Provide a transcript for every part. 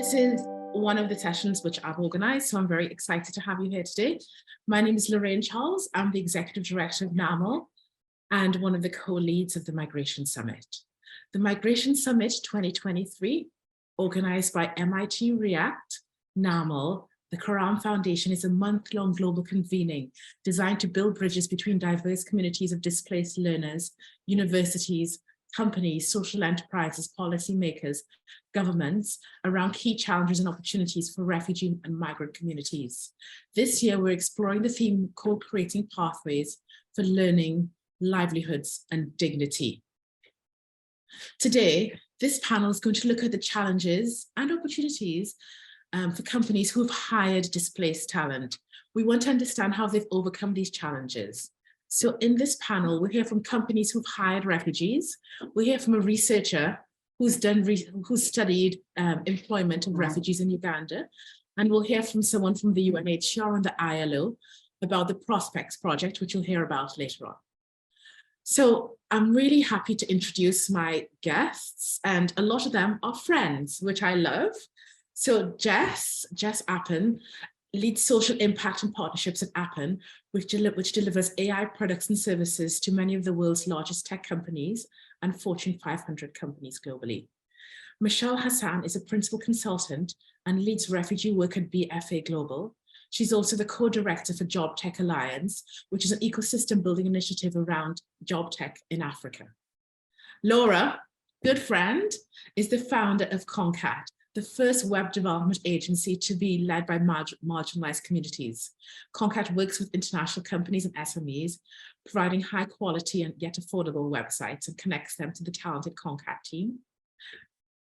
This is one of the sessions which I've organized, so I'm very excited to have you here today. My name is Lorraine Charles. I'm the Executive Director of NAML and one of the co-leads of the Migration Summit. The Migration Summit 2023, organized by MIT React, NAML, the Quran Foundation, is a month-long global convening designed to build bridges between diverse communities of displaced learners, universities, companies, social enterprises, policymakers, governments around key challenges and opportunities for refugee and migrant communities. This year, we're exploring the theme co-creating pathways for learning, livelihoods, and dignity. Today, this panel is going to look at the challenges and opportunities for companies who have hired displaced talent. We want to understand how they've overcome these challenges. So in this panel, we'll hear from companies who've hired refugees. We'll hear from a researcher who's studied employment of refugees in Uganda. And we'll hear from someone from the UNHCR and the ILO about the Prospects project, which you'll hear about later on. So I'm really happy to introduce my guests, and a lot of them are friends, which I love. So Jess Appen leads social impact and partnerships at Appen, which delivers AI products and services to many of the world's largest tech companies and Fortune 500 companies globally. Michelle Hassan is a principal consultant and leads refugee work at BFA Global. She's also the co-director for Job Tech Alliance, which is an ecosystem building initiative around job tech in Africa. Laura, good friend, is the founder of Concat, the first web development agency to be led by marginalized communities. Concat works with international companies and SMEs, providing high quality and yet affordable websites and connects them to the talented Concat team.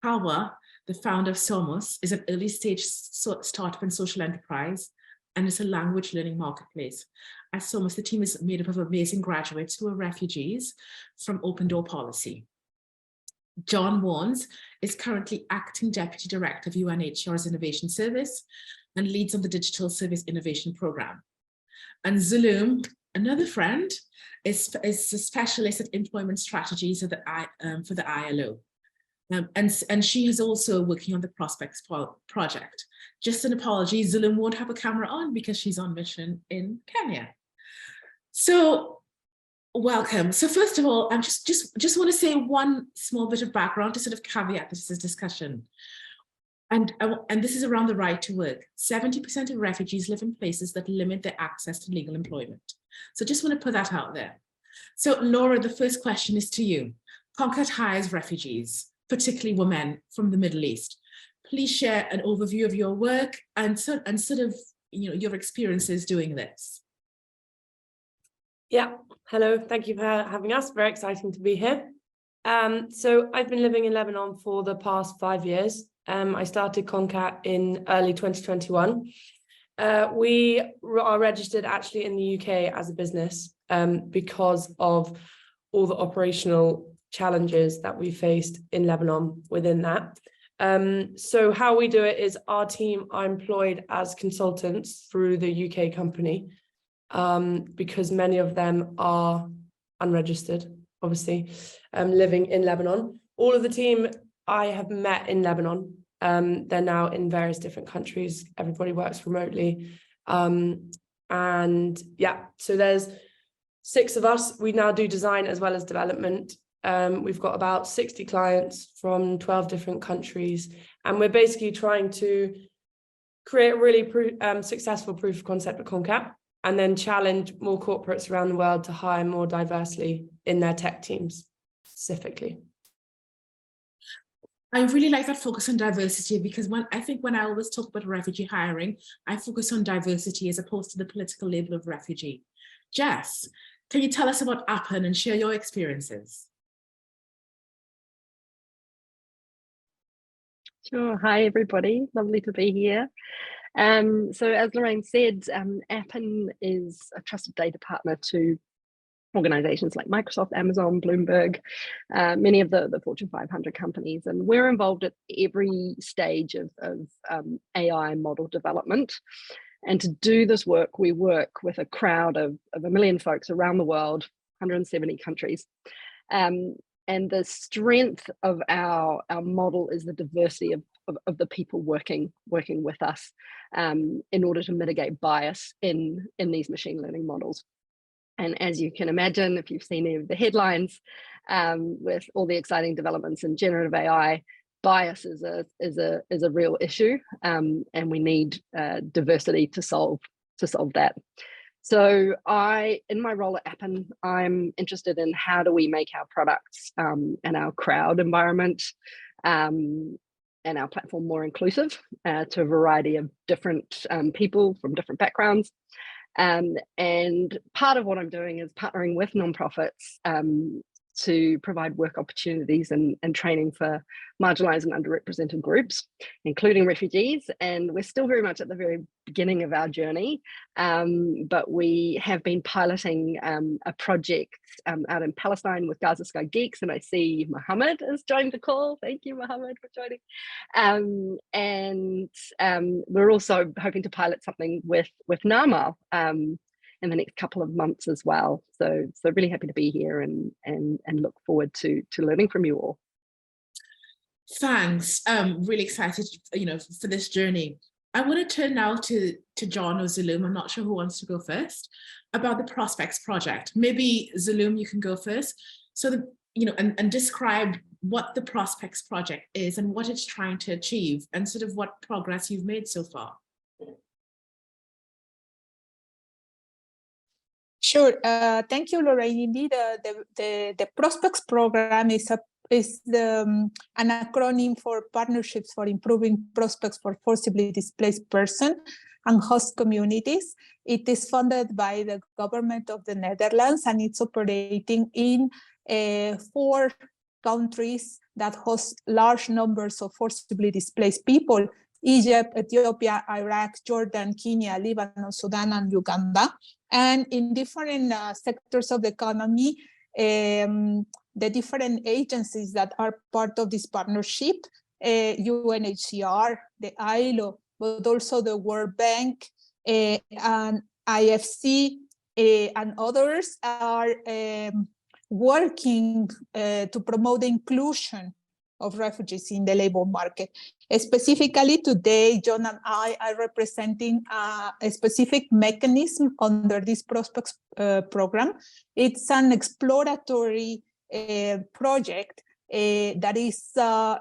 Hawa, the founder of Somos, is an early stage startup and social enterprise, and it's a language learning marketplace. At Somos, the team is made up of amazing graduates who are refugees from Open Door Policy. John Warnes is currently Acting Deputy Director of UNHCR's Innovation Service and leads on the Digital Service Innovation Program. And Zulum, another friend, is a specialist at employment strategies for the ILO. And she is also working on the Prospects project. Just an apology, Zulum won't have a camera on because she's on mission in Kenya. So, welcome. So first of all, I just want to say one small bit of background to sort of caveat this discussion. And this is around the right to work. 70% of refugees live in places that limit their access to legal employment. So just want to put that out there. So Laura, the first question is to you. Concat hires refugees, particularly women from the Middle East. Please share an overview of your work and sort of your experiences doing this. Yeah, hello, thank you for having us. Very exciting to be here. So I've been living in Lebanon for the past 5 years. I started Concat in early 2021. We are registered actually in the UK as a business because of all the operational challenges that we faced in Lebanon within that. So how we do it is our team are employed as consultants through the UK company. Because many of them are unregistered, obviously, living in Lebanon. All of the team I have met in Lebanon, they're now in various different countries. Everybody works remotely. And yeah, so there's 6 of us. We now do design as well as development. We've got about 60 clients from 12 different countries. And we're basically trying to create a really successful proof of concept at Concat, and then challenge more corporates around the world to hire more diversely in their tech teams, specifically. I really like that focus on diversity, because I think when I always talk about refugee hiring, I focus on diversity as opposed to the political label of refugee. Jess, can you tell us about Appen and share your experiences? Sure. Hi, everybody. Lovely to be here. So as Lorraine said, Appen is a trusted data partner to organizations like Microsoft, Amazon, Bloomberg, many of the Fortune 500 companies, and we're involved at every stage of AI model development. And to do this work, we work with a crowd of 1 million folks around the world, 170 countries. And the strength of our model is the diversity of the people working with us in order to mitigate bias in these machine learning models. And as you can imagine, if you've seen any of the headlines with all the exciting developments in generative AI, bias is a real issue, and we need diversity to solve that. So in my role at Appen, I'm interested in how do we make our products and our crowd environment and our platform more inclusive to a variety of different people from different backgrounds. And part of what I'm doing is partnering with nonprofits to provide work opportunities and training for marginalized and underrepresented groups, including refugees. And we're still very much at the very beginning of our journey, but we have been piloting a project out in Palestine with Gaza Sky Geeks, and I see Mohammed has joined the call. Thank you, Mohammed, for joining. And we're also hoping to pilot something with NAMA in the next couple of months as well. So really happy to be here and look forward to learning from you all. Thanks. Really excited, for this journey. I want to turn now to John or Zulum. I'm not sure who wants to go first about the Prospects project. Maybe Zulum, you can go first. So and describe what the Prospects project is and what it's trying to achieve and sort of what progress you've made so far. Sure. Thank you, Lorraine. Indeed, the Prospects program is an acronym for Partnerships for Improving Prospects for Forcibly Displaced Persons and Host Communities. It is funded by the government of the Netherlands, and it's operating in 4 countries that host large numbers of forcibly displaced people: Egypt, Ethiopia, Iraq, Jordan, Kenya, Lebanon, Sudan, and Uganda. And in different sectors of the economy, the different agencies that are part of this partnership, UNHCR, the ILO, but also the World Bank and IFC and others are working to promote the inclusion of refugees in the labor market. Specifically today, John and I are representing a specific mechanism under this Prospects program. It's an exploratory project that is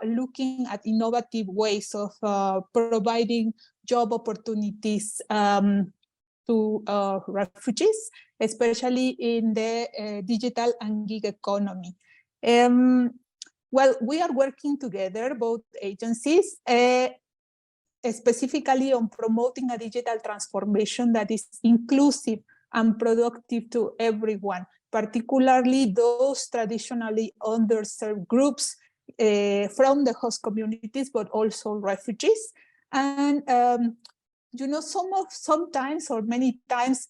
looking at innovative ways of providing job opportunities to refugees, especially in the digital and gig economy. Well, we are working together, both agencies, specifically on promoting a digital transformation that is inclusive and productive to everyone, particularly those traditionally underserved groups from the host communities, but also refugees. And, sometimes or many times,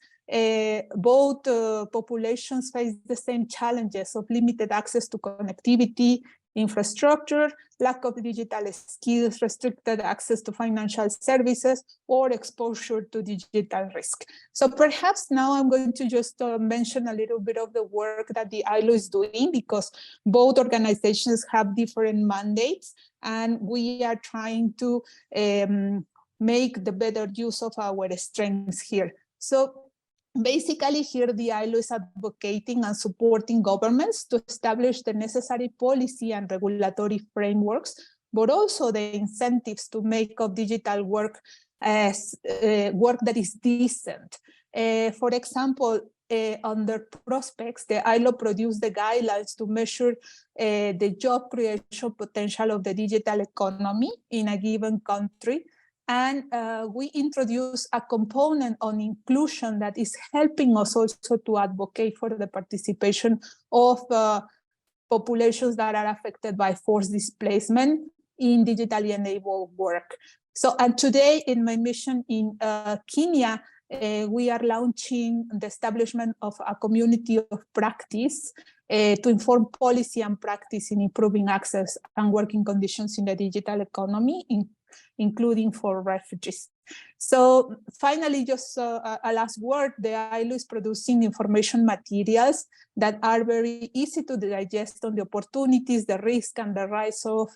both populations face the same challenges of limited access to connectivity, infrastructure, lack of digital skills, restricted access to financial services, or exposure to digital risk. So perhaps now I'm going to just mention a little bit of the work that the ILO is doing, because both organizations have different mandates, and we are trying to make the better use of our strengths here. So basically, here the ILO is advocating and supporting governments to establish the necessary policy and regulatory frameworks, but also the incentives to make of digital work as work that is decent. For example, under Prospects, the ILO produced the guidelines to measure the job creation potential of the digital economy in a given country. And we introduce a component on inclusion that is helping us also to advocate for the participation of populations that are affected by forced displacement in digitally enabled work. So, and today in my mission in Kenya, we are launching the establishment of a community of practice to inform policy and practice in improving access and working conditions in the digital economy, including for refugees. So finally, just a last word, the ILO is producing information materials that are very easy to digest on the opportunities, the risk, and the rise of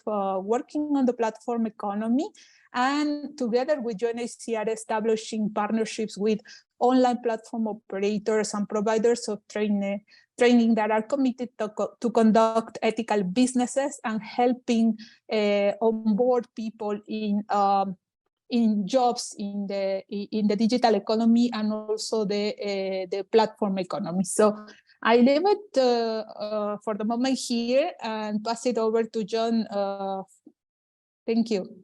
working on the platform economy. And together with UNHCR, establishing partnerships with online platform operators and providers of training that are committed to conduct ethical businesses and helping onboard people in jobs in the digital economy and also the platform economy. So I leave it for the moment here and pass it over to John. Thank you.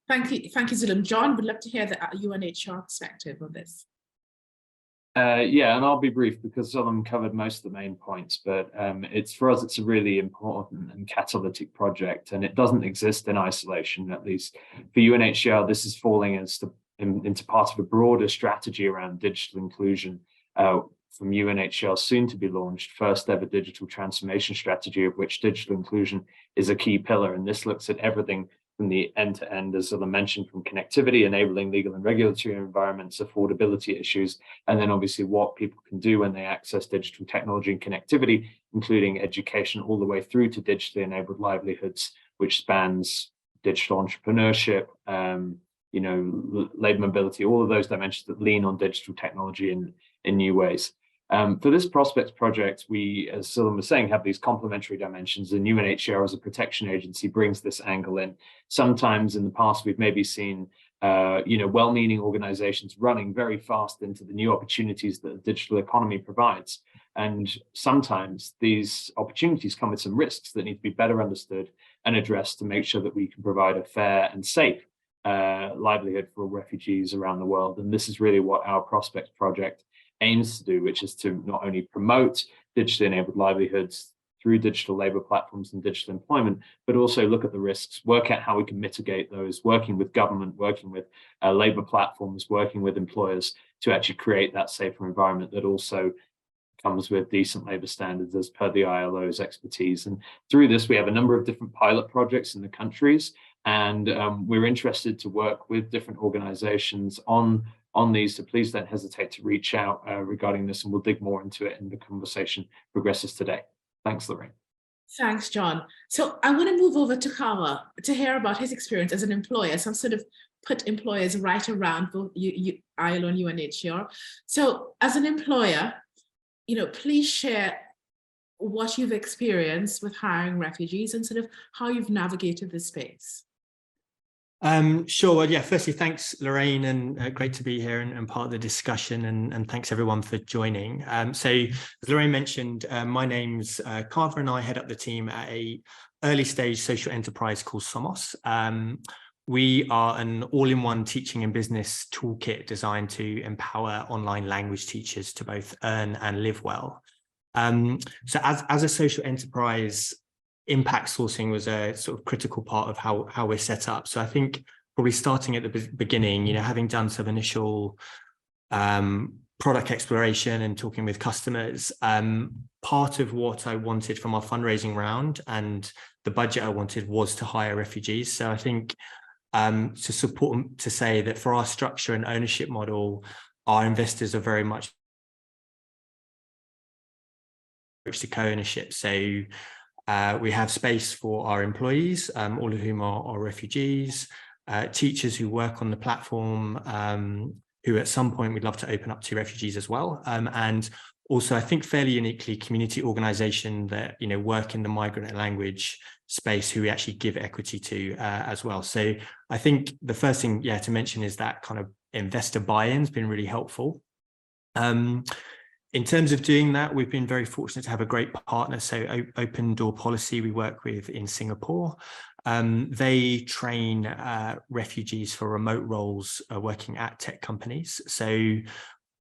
Thank you, Zulum. John, would love to hear the UNHCR perspective on this. Yeah, and I'll be brief because Zulum covered most of the main points, but for us, it's a really important and catalytic project, and it doesn't exist in isolation. At least for UNHCR, this is falling into part of a broader strategy around digital inclusion from UNHCR's soon to be launched first ever digital transformation strategy, of which digital inclusion is a key pillar. And this looks at everything from the end to end, as Zulum mentioned, from connectivity, enabling legal and regulatory environments, affordability issues, and then obviously what people can do when they access digital technology and connectivity, including education, all the way through to digitally enabled livelihoods, which spans digital entrepreneurship, labor mobility, all of those dimensions that lean on digital technology in new ways. For this Prospects project, we, as Zulum was saying, have these complementary dimensions, and UNHCR as a protection agency brings this angle in. Sometimes in the past, we've maybe seen, well-meaning organizations running very fast into the new opportunities that the digital economy provides. And sometimes these opportunities come with some risks that need to be better understood and addressed to make sure that we can provide a fair and safe livelihood for refugees around the world. And this is really what our Prospects project aims to do, which is to not only promote digitally enabled livelihoods through digital labor platforms and digital employment, but also look at the risks, work out how we can mitigate those, working with government, working with labor platforms, working with employers to actually create that safer environment that also comes with decent labor standards as per the ILO's expertise. And through this, we have a number of different pilot projects in the countries, and we're interested to work with different organizations on these, so please don't hesitate to reach out regarding this, and we'll dig more into it and the conversation progresses today. Thanks, Lorraine. Thanks, John. So I want to move over to Kawa to hear about his experience as an employer. So I've sort of put employers right around both ILO and UNHCR. So as an employer, please share what you've experienced with hiring refugees and sort of how you've navigated this space. Sure. Well, yeah, firstly, thanks, Lorraine, and great to be here and part of the discussion, and thanks everyone for joining. So as Lorraine mentioned, my name's Carver, and I head up the team at a early stage social enterprise called Somos. We are an all-in-one teaching and business toolkit designed to empower online language teachers to both earn and live well. So as a social enterprise, impact sourcing was a sort of critical part of how we're set up. So I think probably starting at the beginning, having done some initial product exploration and talking with customers, part of what I wanted from our fundraising round and the budget I wanted was to hire refugees. So I think to say that for our structure and ownership model, our investors are very much to co-ownership. So we have space for our employees, all of whom are refugees, teachers who work on the platform, who at some point we'd love to open up to refugees as well. And also, I think fairly uniquely, community organisation that work in the migrant and language space who we actually give equity to as well. So I think the first thing, to mention is that kind of investor buy-in has been really helpful. In terms of doing that, we've been very fortunate to have a great partner. So Open Door Policy we work with in Singapore. They train refugees for remote roles working at tech companies. So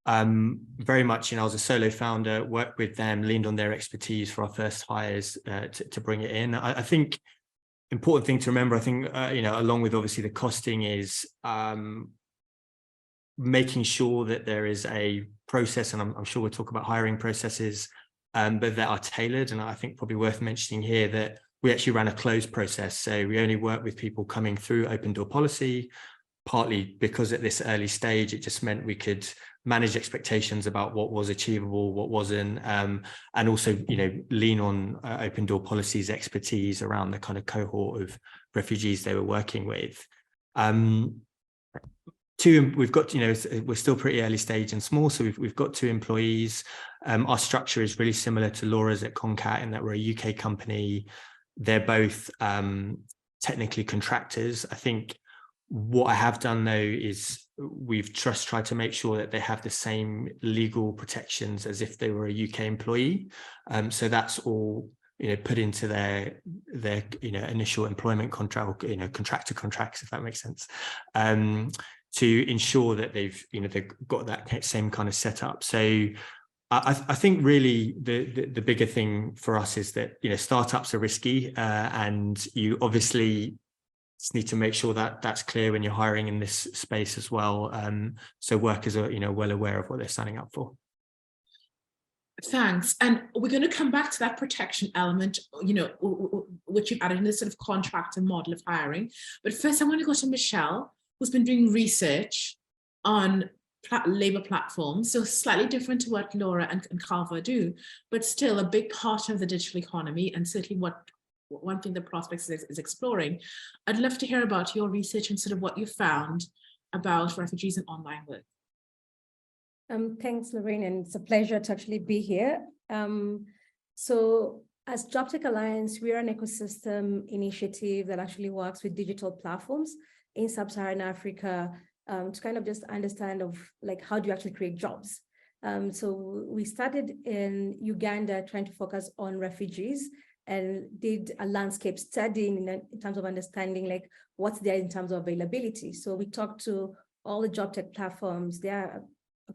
very much, I was a solo founder, worked with them, leaned on their expertise for our first hires to bring it in. I think important thing to remember, I think, along with obviously the costing is making sure that there is a process, and I'm sure we'll talk about hiring processes, but that are tailored. And I think probably worth mentioning here that we actually ran a closed process. So we only work with people coming through Open Door Policy. partly because at this early stage, it just meant we could manage expectations about what was achievable, what wasn't, and also, lean on Open Door Policy's expertise around the kind of cohort of refugees they were working with. We've got, we're still pretty early stage and small, so we've got 2 employees. Our structure is really similar to Laura's at Concat in that we're a UK company. They're both technically contractors. I think what I have done though is we've just tried to make sure that they have the same legal protections as if they were a UK employee. So that's all put into their initial employment contract, or contractor contracts, if that makes sense, to ensure that they've got that same kind of setup. So I think really the bigger thing for us is that startups are risky, and you obviously just need to make sure that that's clear when you're hiring in this space as well. So workers are well aware of what they're signing up for. Thanks. And we're going to come back to that protection element, which you've added in this sort of contract and model of hiring. But first, I want to go to Michelle, who's been doing research on labour platforms. So slightly different to what Laura and Calva do, but still a big part of the digital economy, and certainly one thing that Prospects is exploring. I'd love to hear about your research and sort of what you found about refugees and online work. Thanks, Lorraine, and it's a pleasure to actually be here. So as JobTech Alliance, we are an ecosystem initiative that actually works with digital platforms in sub-Saharan Africa to kind of just understand of how do you actually create jobs. So we started in Uganda trying to focus on refugees and did a landscape study in terms of understanding what's there in terms of availability. So we talked to all the JobTech platforms.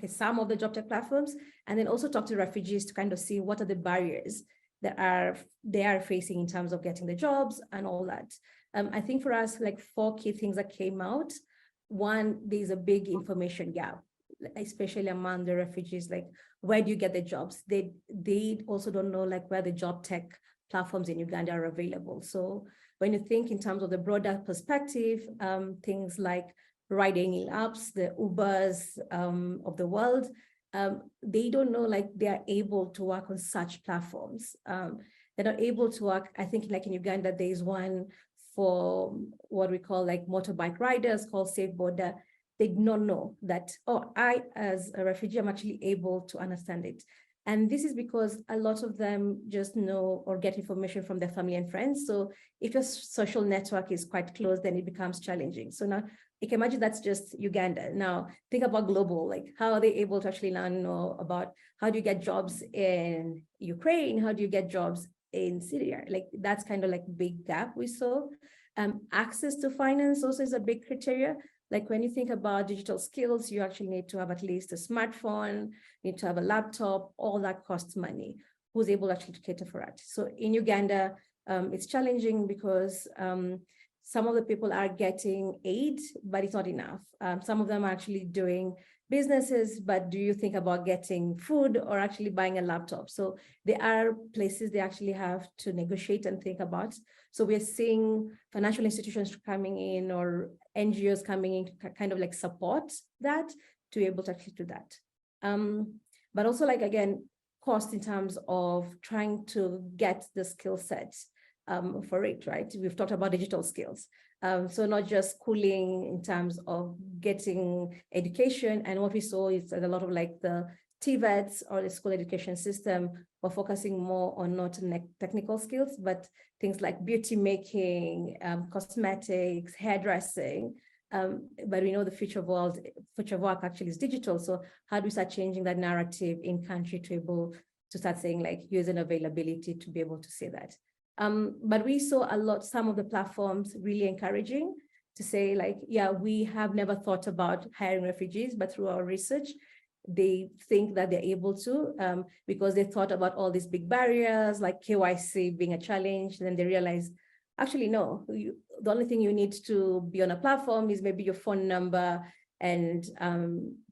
Some of the JobTech platforms, and then also talk to refugees to kind of see what are the barriers that they are facing in terms of getting the jobs and all that. I think for us, 4 key things that came out. One, there's a big information gap, especially among the refugees. Where do you get the jobs? They also don't know where the JobTech platforms in Uganda are available. So when you think in terms of the broader perspective, things like riding apps, the Ubers of the world, they don't know they are able to work on such platforms. They're not able to work. I think in Uganda, there is one for what we call motorbike riders called Safe Border. They do not know that, I as a refugee, I'm actually able to understand it. And this is because a lot of them just know or get information from their family and friends. So if your social network is quite close, then it becomes challenging. So now you can imagine that's just Uganda. Now think about global, how are they able to actually learn about how do you get jobs in Ukraine? How do you get jobs in Syria? That's kind of big gap we saw. Access to finance also is a big criteria. When you think about digital skills, you actually need to have at least a smartphone, you need to have a laptop, all that costs money. Who's able actually to cater for it? So in Uganda, it's challenging because some of the people are getting aid, but it's not enough. Some of them are actually doing businesses, but do you think about getting food or actually buying a laptop? So there are places they actually have to negotiate and think about. So we're seeing financial institutions coming in or NGOs coming in to kind of support that to be able to actually do that. But also again, cost in terms of trying to get the skill sets for it, right? We've talked about digital skills. So not just schooling in terms of getting education. And what we saw is that a lot of the TVETs or the school education system were focusing more on not technical skills, but things like beauty making, cosmetics, hairdressing. But we know the future of work actually is digital. So how do we start changing that narrative in country to be able to start saying using availability to be able to say that? But we saw some of the platforms really encouraging to say yeah, we have never thought about hiring refugees, but through our research, they think that they're able to because they thought about all these big barriers like KYC being a challenge. Then they realize, actually, no, the only thing you need to be on a platform is maybe your phone number and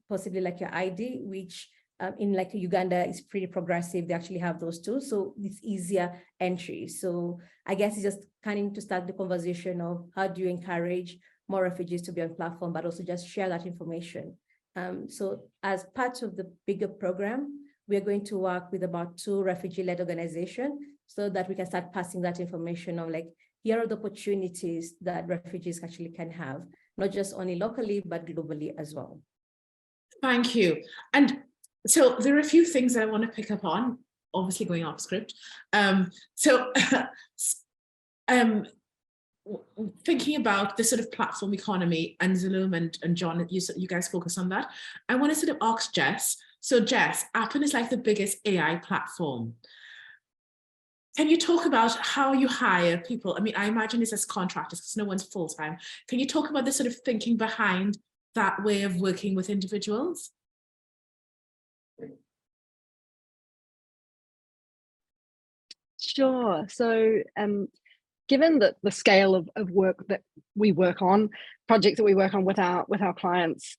possibly your ID, which in Uganda is pretty progressive. They actually have those too. So it's easier entry. So I guess it's just kind of to start the conversation of how do you encourage more refugees to be on platform, but also just share that information. So as part of the bigger program, we are going to work with about 2 refugee-led organizations so that we can start passing that information on, like, here are the opportunities that refugees actually can have, not just only locally, but globally as well. Thank you. And so there are a few things that I want to pick up on, obviously going off script. Thinking about the sort of platform economy, and Zulum and John, you guys focus on that. I want to sort of ask Jess. So Jess, Appen is like the biggest AI platform. Can you talk about how you hire people? I mean, I imagine it's as contractors because no one's full-time. Can you talk about the sort of thinking behind that way of working with individuals? Sure. So given that the scale of work that we work on, projects that we work on with our clients,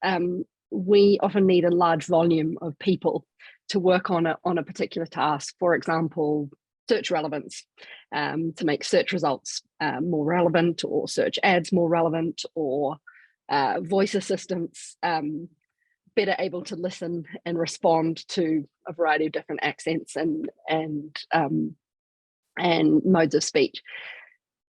we often need a large volume of people to work on a particular task. For example, search relevance, to make search results more relevant, or search ads more relevant, or voice assistants better able to listen and respond to a variety of different accents and modes of speech.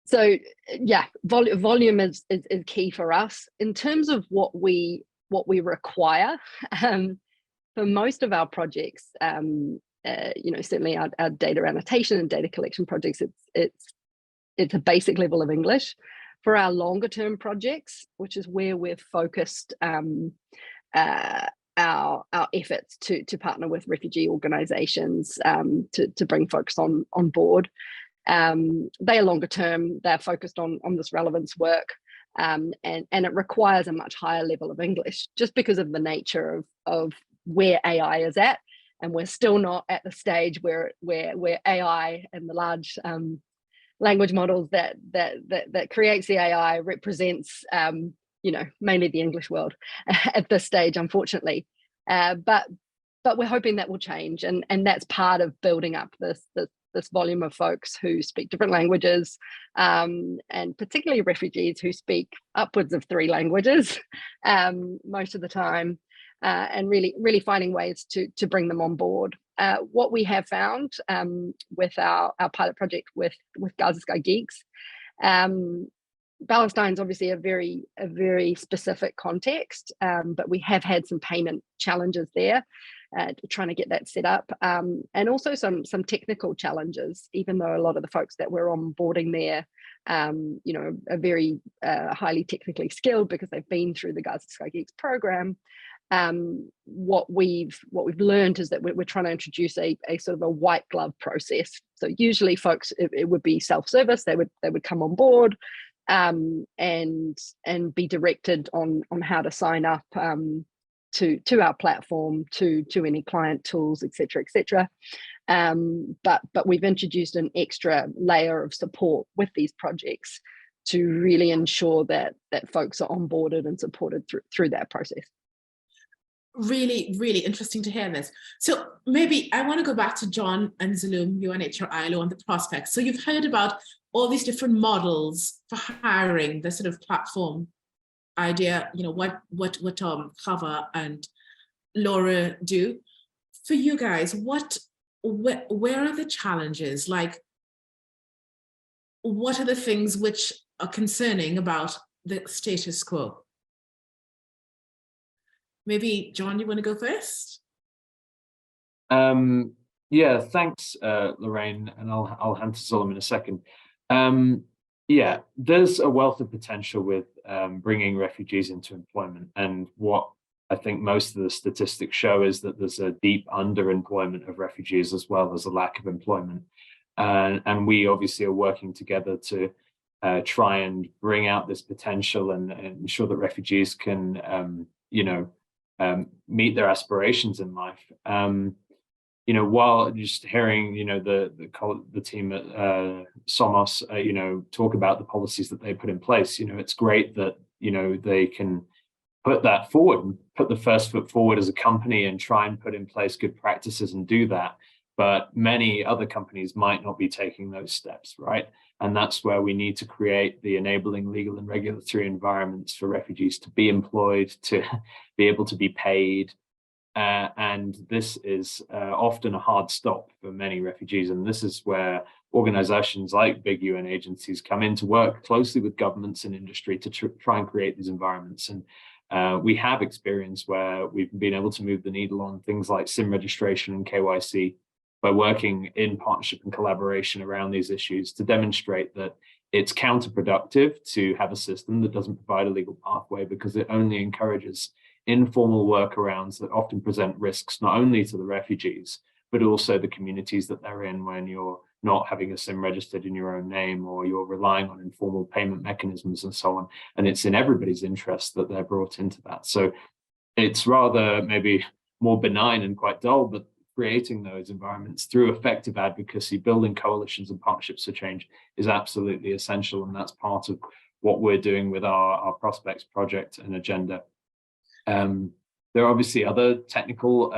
So yeah, volume is key for us. In terms of what we require, for most of our projects, certainly our data annotation and data collection projects, it's a basic level of English. For our longer term projects, which is where we've focused our efforts to partner with refugee organizations to bring folks on board. They are longer term, they're focused on this relevance work, and it requires a much higher level of English just because of the nature of where AI is at. And we're still not at the stage where AI and the large language models that creates the AI represents mainly the English world at this stage, unfortunately. But we're hoping that will change, and that's part of building up this volume of folks who speak different languages, and particularly refugees who speak upwards of 3 languages most of the time, and really finding ways to bring them on board. What we have found with our pilot project with Gaza Sky Geeks, Palestine's obviously a very specific context, but we have had some payment challenges there, trying to get that set up, and also some technical challenges, even though a lot of the folks that we're onboarding there are very highly technically skilled because they've been through the Gaza Sky Geeks program. What we've learned is that we're trying to introduce a sort of a white glove process. So usually folks, it would be self-service. They would come on board and be directed on how to sign up to our platform, to any client tools, etc. But we've introduced an extra layer of support with these projects to really ensure that folks are onboarded and supported through that process. Really, really interesting to hear this. So maybe I want to go back to John and Zulum, UNHCR ILO, on the prospects. So you've heard about all these different models for hiring, the sort of platform idea, what Cover and Laura do. For you guys, where are the challenges? Like, what are the things which are concerning about the status quo? Maybe John, you want to go first? Yeah, thanks, Lorraine, and I'll hand to Zulum in a second. Yeah, there's a wealth of potential with bringing refugees into employment, and what I think most of the statistics show is that there's a deep underemployment of refugees as well as a lack of employment, and we obviously are working together to try and bring out this potential and ensure that refugees can meet their aspirations in life. While just hearing, the team at Somos, talk about the policies that they put in place, it's great that, they can put that forward and put the first foot forward as a company and try and put in place good practices and do that. but many other companies might not be taking those steps, right? And that's where we need to create the enabling legal and regulatory environments for refugees to be employed, to be able to be paid. And this is often a hard stop for many refugees. And this is where organizations like big UN agencies come in to work closely with governments and industry to try and create these environments. And we have experience where we've been able to move the needle on things like SIM registration and KYC by working in partnership and collaboration around these issues to demonstrate that it's counterproductive to have a system that doesn't provide a legal pathway, because it only encourages informal workarounds that often present risks not only to the refugees, but also the communities that they're in when you're not having a SIM registered in your own name, or you're relying on informal payment mechanisms and so on. And it's in everybody's interest that they're brought into that. So it's rather maybe more benign and quite dull, but creating those environments through effective advocacy, building coalitions and partnerships for change is absolutely essential. And that's part of what we're doing with our Prospects project and agenda. There are obviously other technical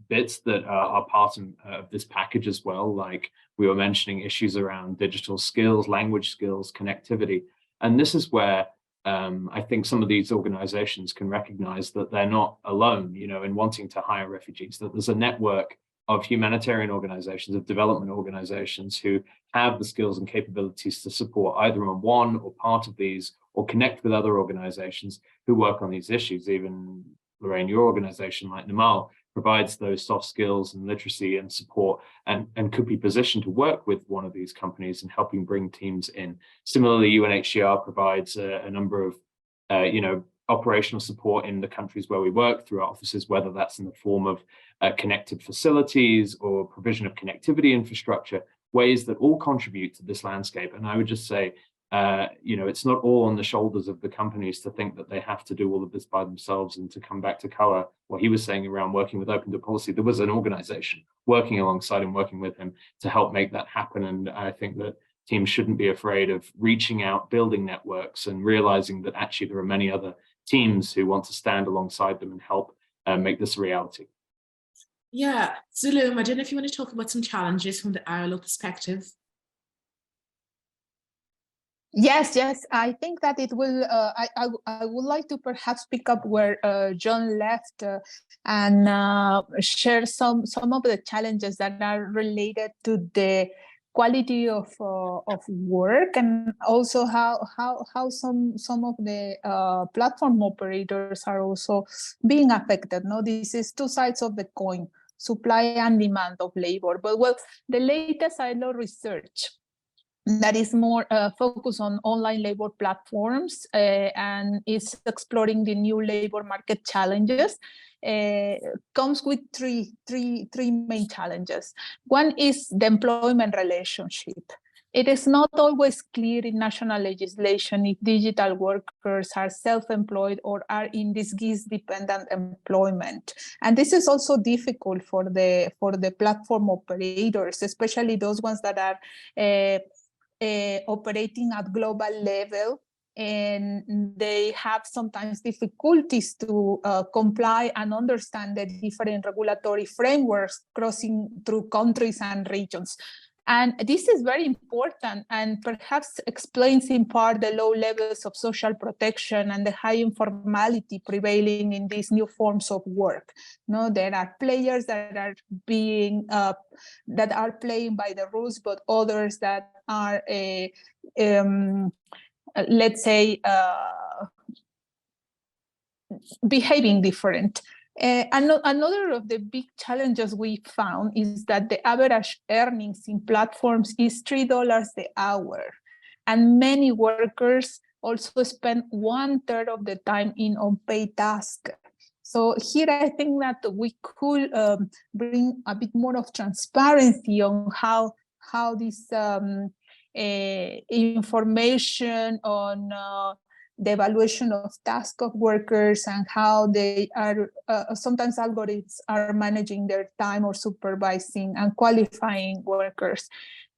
bits that are part of this package as well, like we were mentioning issues around digital skills, language skills, connectivity. And this is where I think some of these organizations can recognize that they're not alone, in wanting to hire refugees, that there's a network of humanitarian organizations, of development organizations who have the skills and capabilities to support either on one or part of these, or connect with other organizations who work on these issues. Even Lorraine, your organization like Namal provides those soft skills and literacy and support, and could be positioned to work with one of these companies in helping bring teams in. Similarly, UNHCR provides a number of operational support in the countries where we work through our offices, whether that's in the form of connected facilities or provision of connectivity infrastructure, ways that all contribute to this landscape. And I would just say, it's not all on the shoulders of the companies to think that they have to do all of this by themselves. And to come back to Koa, what he was saying around working with Open Door Policy, there was an organization working alongside him, working with him to help make that happen. And I think that teams shouldn't be afraid of reaching out, building networks, and realizing that actually there are many other teams who want to stand alongside them and help make this a reality. Yeah, Zulum, I don't know if you want to talk about some challenges from the ILO perspective. Yes, I think that it will, I would like to perhaps pick up where John left and share some of the challenges that are related to the quality of work, and also how some of the platform operators are also being affected. No, this is two sides of the coin, supply and demand of labor. But well, the latest ILO research that is more focused on online labor platforms and is exploring the new labor market challenges, comes with three main challenges. One is the employment relationship. It is not always clear in national legislation if digital workers are self-employed or are in disguised dependent employment. And this is also difficult for the platform operators, especially those ones that are operating at global level, and they have sometimes difficulties to comply and understand the different regulatory frameworks crossing through countries and regions. And this is very important, and perhaps explains in part the low levels of social protection and the high informality prevailing in these new forms of work. No, there are players that are being that are playing by the rules, but others that are let's say behaving different. Another of the big challenges we found is that the average earnings in platforms is $3 the hour, and many workers also spend 1/3 of the time in unpaid tasks. So here I think that we could bring a bit more of transparency on how this information on the evaluation of tasks of workers and how they are, sometimes algorithms are managing their time or supervising and qualifying workers.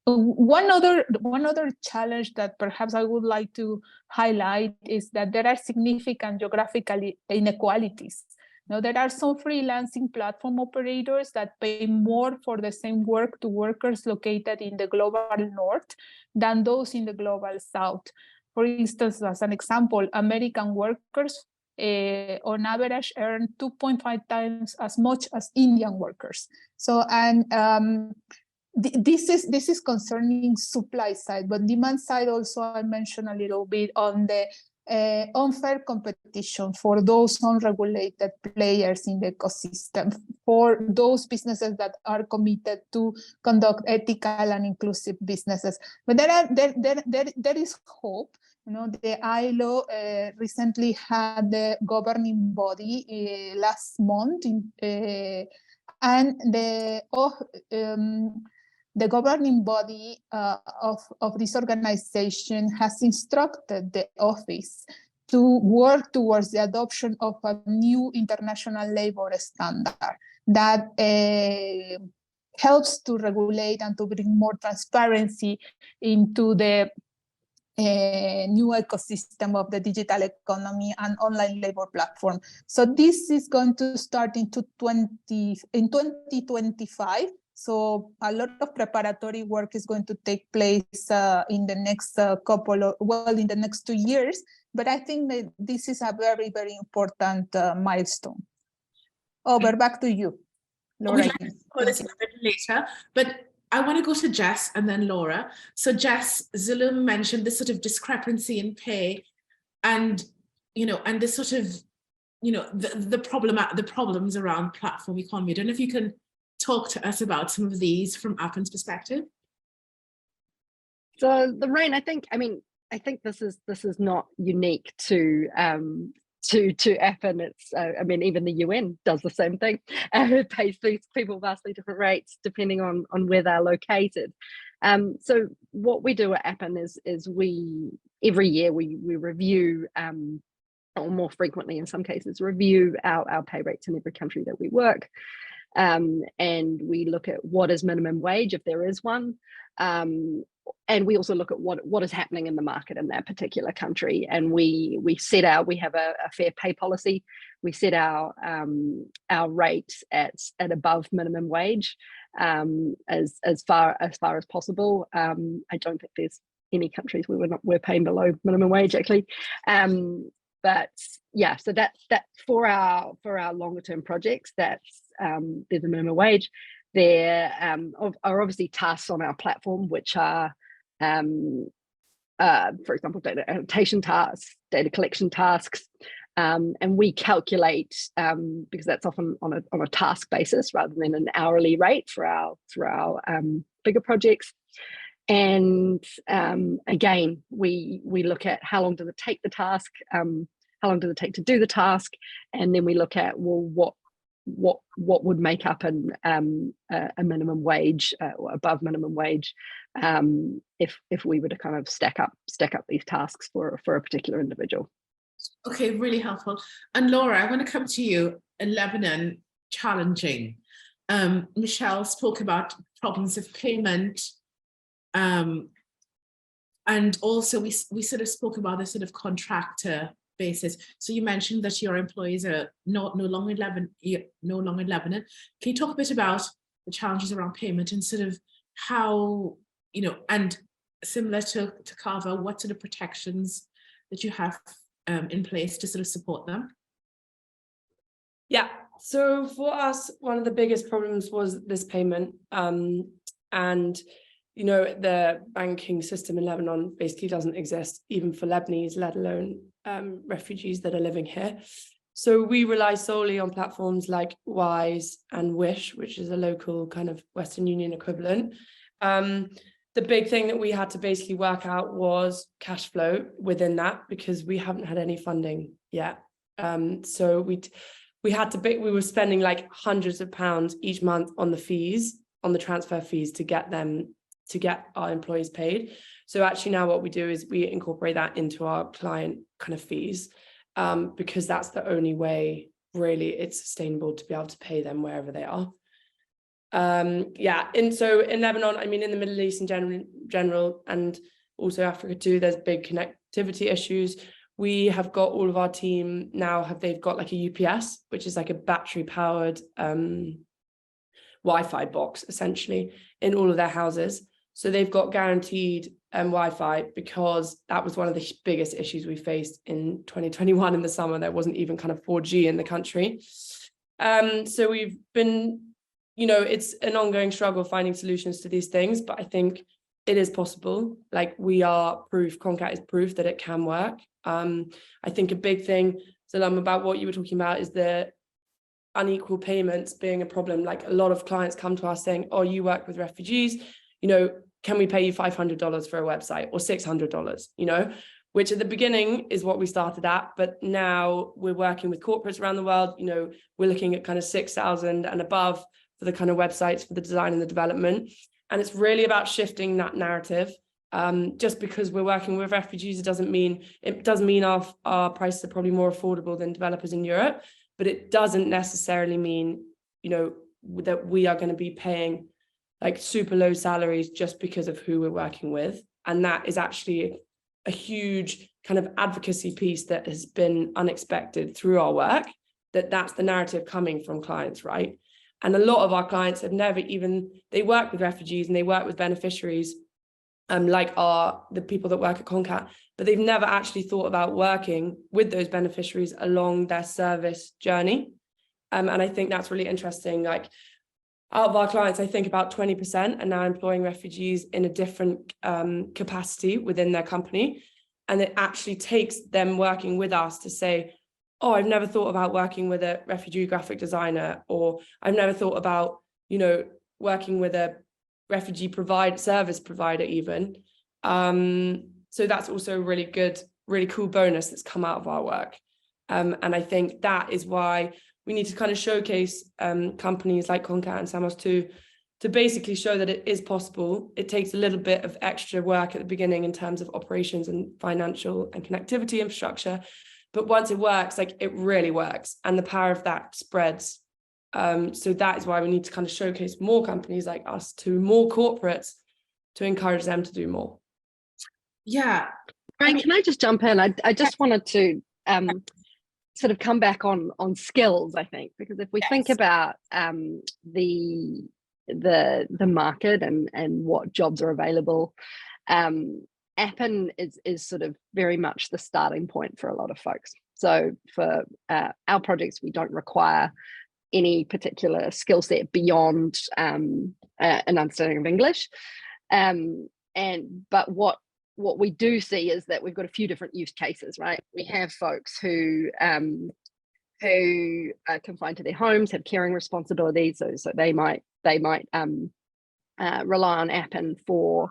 One other challenge that perhaps I would like to highlight is that there are significant geographical inequalities. Now, there are some freelancing platform operators that pay more for the same work to workers located in the global north than those in the global south. For instance, as an example, American workers on average earn 2.5 times as much as Indian workers. So, and this is concerning supply side, but demand side also I mentioned a little bit on the unfair competition for those unregulated players in the ecosystem, for those businesses that are committed to conduct ethical and inclusive businesses. But there is hope. You know, the ILO recently had the governing body last month, and the governing body of this organization has instructed the office to work towards the adoption of a new international labor standard that helps to regulate and to bring more transparency into the new ecosystem of the digital economy and online labor platform. So this is going to start in 2025. So a lot of preparatory work is going to take place in the next in the next 2 years. But I think that this is a very, very important milestone. Back to you, Laura. We'd like to call this a bit later, but I want to go to Jess and then Laura. So Jess, Zulum mentioned this sort of discrepancy in pay, and and this sort of the problems around platform economy. I don't know if you can talk to us about some of these from Appen's perspective. So Lorraine, I think this is not unique to Appen. It's even the UN does the same thing. It pays these people vastly different rates depending on where they're located. So what we do at Appen is we every year we review, or more frequently in some cases, review our pay rates in every country that we work. And we look at what is minimum wage, if there is one, and we also look at what is happening in the market in that particular country. And we have a fair pay policy. We set our rates at above minimum wage as far as possible. I don't think there's any countries where we're paying below minimum wage actually. But yeah, so that for our longer term projects, that's there's a minimum wage. There are obviously tasks on our platform which are, for example, data annotation tasks, data collection tasks, and we calculate because that's often on a task basis rather than an hourly rate for our bigger projects. And again, we look at how long does it take the task, how long does it take to do the task, and then we look at, well, what would make up a minimum wage or above minimum wage if we were to kind of stack up these tasks for a particular individual. Okay, really helpful. And Laura, I want to come to you. In Lebanon, challenging. Michelle spoke about problems of payment. And also we sort of spoke about the sort of contractor basis. So you mentioned that your employees are no longer in Lebanon. Can you talk a bit about the challenges around payment and sort of how, and similar to Carver, what sort of protections that you have in place to sort of support them? Yeah, so for us, one of the biggest problems was this payment. And the banking system in Lebanon basically doesn't exist even for Lebanese, let alone refugees that are living here. So we rely solely on platforms like Wise and Wish, which is a local kind of Western Union equivalent. The big thing that we had to basically work out was cash flow within that, because we haven't had any funding yet. So we were spending like hundreds of pounds each month on the fees, on the transfer fees to get our employees paid. So actually now what we do is we incorporate that into our client kind of fees, because that's the only way really it's sustainable to be able to pay them wherever they are. And so in Lebanon, in the Middle East in general, and also Africa too, there's big connectivity issues. we have got all of our team now they've got like a UPS, which is like a battery powered Wi-Fi box essentially in all of their houses. So they've got guaranteed Wi-Fi, because that was one of the biggest issues we faced in 2021 in the summer. There wasn't even kind of 4G in the country. So we've been, it's an ongoing struggle finding solutions to these things, but I think it is possible. Like, we are proof, Concat is proof that it can work. I think a big thing, Salam, about what you were talking about is the unequal payments being a problem. Like, a lot of clients come to us saying, oh, you work with refugees, can we pay you $500 for a website or $600, which at the beginning is what we started at. But now we're working with corporates around the world. We're looking at kind of 6,000 and above for the kind of websites, for the design and the development. And it's really about shifting that narrative. Just because we're working with refugees, it does mean our prices are probably more affordable than developers in Europe, but it doesn't necessarily mean, that we are going to be paying like super low salaries just because of who we're working with. And that is actually a huge kind of advocacy piece that has been unexpected through our work, that's the narrative coming from clients, right? And a lot of our clients have never they work with refugees and they work with beneficiaries, like the people that work at Concat, but they've never actually thought about working with those beneficiaries along their service journey. And I think that's really interesting. Like, out of our clients, I think about 20% are now employing refugees in a different capacity within their company. And it actually takes them working with us to say, oh, I've never thought about working with a refugee graphic designer, or I've never thought about, working with a refugee service provider even. So that's also a really cool bonus that's come out of our work. And I think that is why we need to kind of showcase companies like Concat and Samos to basically show that it is possible. It takes a little bit of extra work at the beginning in terms of operations and financial and connectivity infrastructure. But once it works, like, it really works, and the power of that spreads. So that is why we need to kind of showcase more companies like us to more corporates to encourage them to do more. Yeah. Ryan, can I just jump in? I just wanted to sort of come back on skills, I think, because if we think about the market and what jobs are available, Appen is sort of very much the starting point for a lot of folks. So for our projects, we don't require any particular skill set beyond an understanding of English. But what we do see is that we've got a few different use cases, right? We have folks who are confined to their homes, have caring responsibilities, so they might rely on Appen for